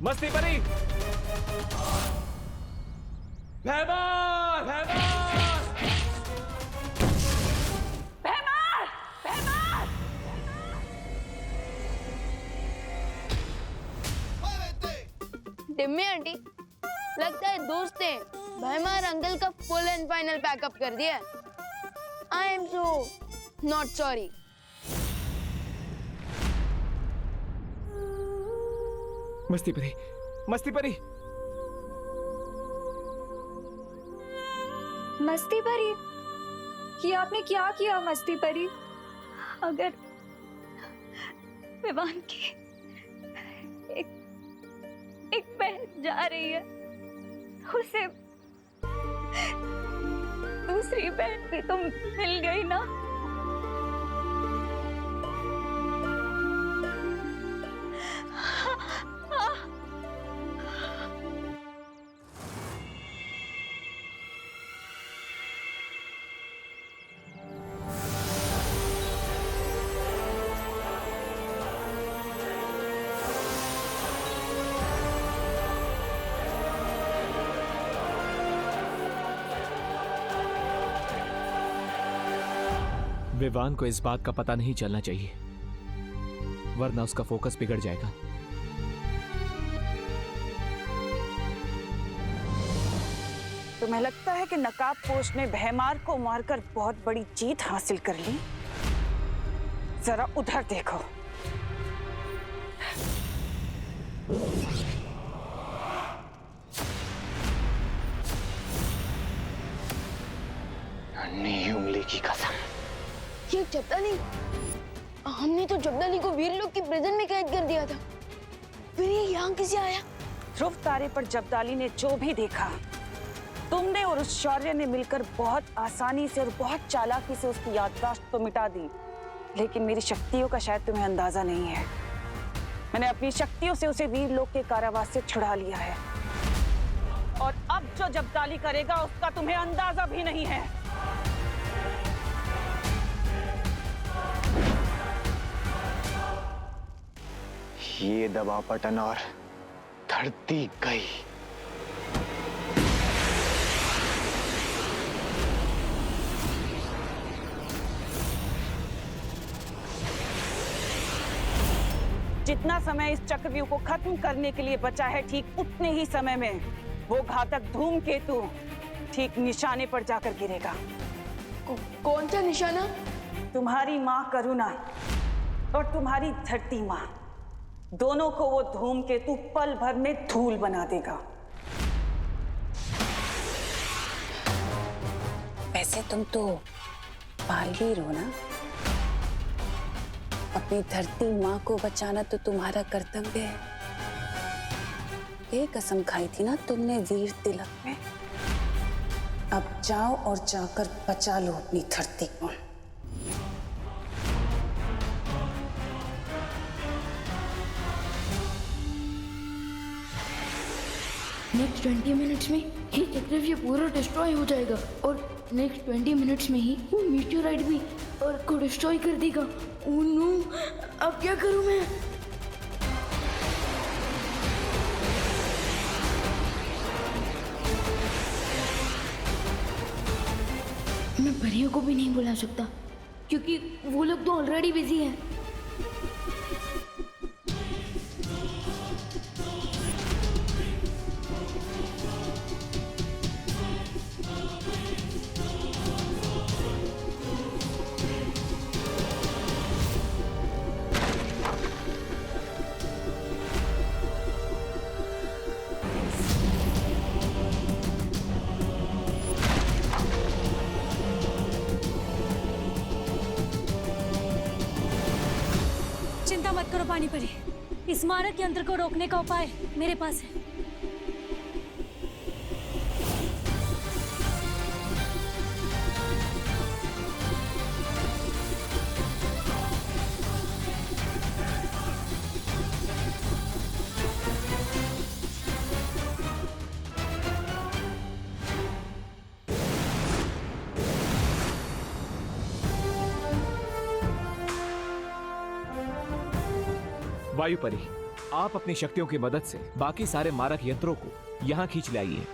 मस्ती परी, भैमार, भैमार, भैमार, भैमार। टिम्मी आंटी, लगता है दोस्त ने भैमार अंकल का फुल एंड फाइनल पैकअप कर दिया। I am so not sorry. मस्ती परी, मस्ती परी। मस्ती परी, ये आपने क्या किया मस्ती परी? अगर विवान की एक बहन जा रही है, उसे दूसरी बहन भी तो मिल गई ना। विवान को इस बात का पता नहीं चलना चाहिए, वरना उसका फोकस बिगड़ जाएगा। तुम्हें लगता है कि नकाबपोश ने भैमार को मारकर बहुत बड़ी जीत हासिल कर ली? जरा उधर देखो। नन्ही उंगली की कसम। ये जब्दाली, हमने तो जब्दाली को वीर लोग की प्रिजन में कैद कर दिया था, फिर ये यहाँ कैसे आया? ध्रुव तारे पर जब्दाली ने जो भी देखा, तुमने और उस शौर्य ने मिलकर बहुत आसानी से और बहुत चालाकी से उसकी याददाश्त तो मिटा दी, लेकिन मेरी शक्तियों का शायद तुम्हें अंदाजा नहीं है। मैंने अपनी शक्तियों से उसे वीर लोग के कारावास से छुड़ा लिया है, और अब जो जब्दाली करेगा उसका तुम्हें अंदाजा भी नहीं है। ये दबा बटन और धरती गई। जितना समय इस चक्रव्यूह को खत्म करने के लिए बचा है, ठीक उतने ही समय में वो घातक धूमकेतु ठीक निशाने पर जाकर गिरेगा। कौन सा निशाना? तुम्हारी माँ करुणा और तुम्हारी धरती माँ, दोनों को वो धूमकेतु पल भर में धूल बना देगा। वैसे तुम तो बालवीर हो ना? अपनी धरती माँ को बचाना तो तुम्हारा कर्तव्य है। ये कसम खाई थी ना तुमने वीर तिलक में। अब जाओ और जाकर बचा लो अपनी धरती को। नेक्स्ट 20 मिनट्स में ही चक्रव्यूह पूरा डिस्ट्रॉय हो जाएगा, और नेक्स्ट 20 मिनट्स में ही वो मीटियोराइट भी अर्थ को डिस्ट्रॉय कर देगा। ओह नो, अब क्या करूं मैं? मैं परियों को भी नहीं बुला सकता, क्योंकि वो लोग तो ऑलरेडी बिजी हैं। चिंता मत करो पानी परी, इस मारक यंत्र को रोकने का उपाय मेरे पास है। वायु परी, आप अपनी शक्तियों की मदद से बाकी सारे मारक यंत्रों को यहाँ खींच लाइए।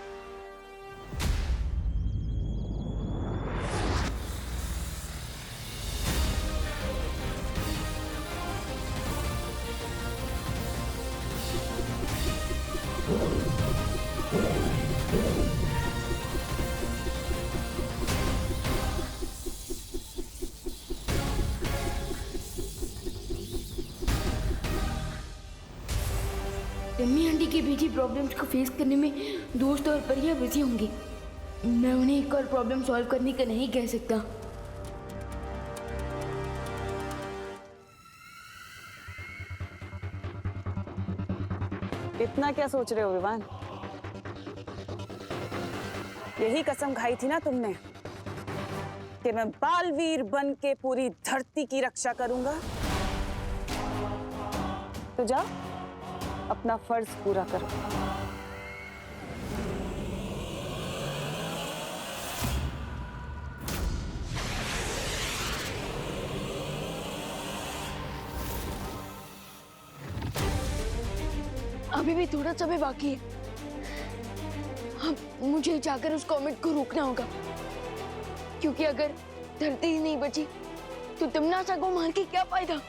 टम्मी आंटी की भेजी प्रॉब्लम्स को फेस करने में दोस्त और परिया बिजी होंगे। मैं उन्हें एक और प्रॉब्लम सॉल्व करने का नहीं कह सकता। इतना क्या सोच रहे हो विवान? यही कसम खाई थी ना तुमने कि मैं बालवीर बन के पूरी धरती की रक्षा करूंगा। तो जाओ अपना फर्ज पूरा करो। अभी भी थोड़ा समय बाकी है। अब मुझे जाकर उस कॉमेट को रोकना होगा, क्योंकि अगर धरती ही नहीं बची तो तमन्नासा को मार के क्या फायदा।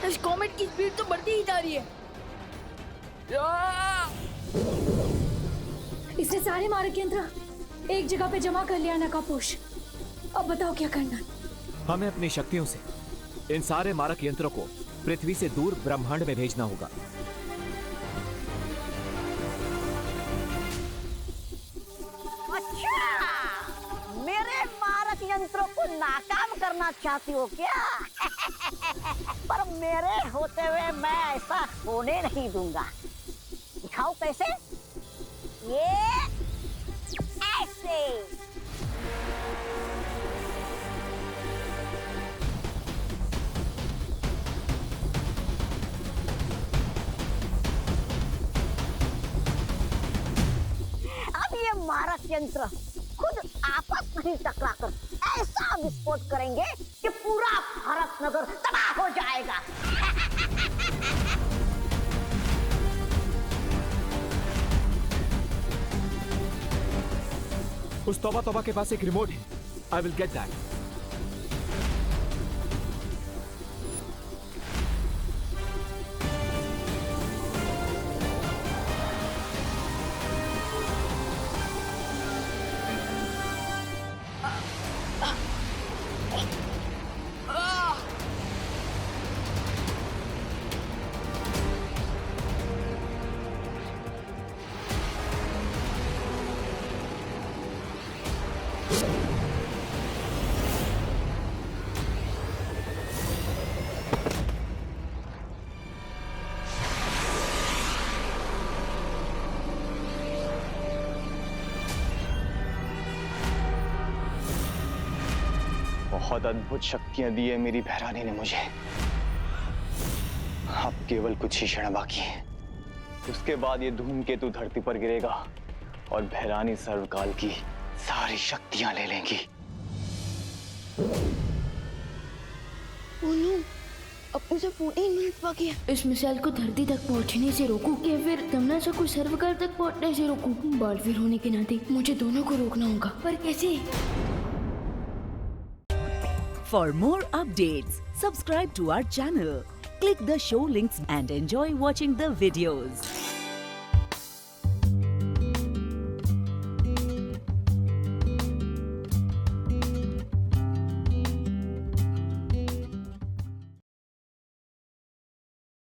इस कॉमेट की स्पीड तो बढ़ती ही जा रही है। इसने सारे मारक यंत्र एक जगह पे जमा कर लिया नकाबपोश। अब बताओ क्या करना। हमें अपनी शक्तियों से इन सारे मारक यंत्रों को पृथ्वी से दूर ब्रह्मांड में भेजना होगा। अच्छा, मेरे मारक यंत्रों को नाकाम करना चाहती हो क्या? पर मेरे होते हुए मैं ऐसा होने नहीं दूंगा। दिखाओ कैसे? ये ऐसे। अब ये मारक यंत्र खुद आपस में ही टकराकर ऐसा विस्फोट करेंगे कि पूरा भारत नगर तबाह हो जाएगा। उस तौबा तौबा के पास एक रिमोट है। I will get that. बहुत अद्भुत शक्तियां दी है मेरी बहरानी ने मुझे। अब केवल कुछ ही क्षण बाकी है, उसके बाद ये धूमकेतु धरती पर गिरेगा और बहरानी सर्वकाल की सारी शक्तियां ले लेंगी। अपने से 14 मिनट बाकी है। इस मिसाइल को धरती तक पहुंचने से रोकूं या फिर तमन्नासा को सर्वकाल तक पहुंचने से रोकूं? बालवीर होने के नाते मुझे दोनों को रोकना होगा, पर कैसे? For more updates, subscribe to our channel, click the show links and enjoy watching the videos.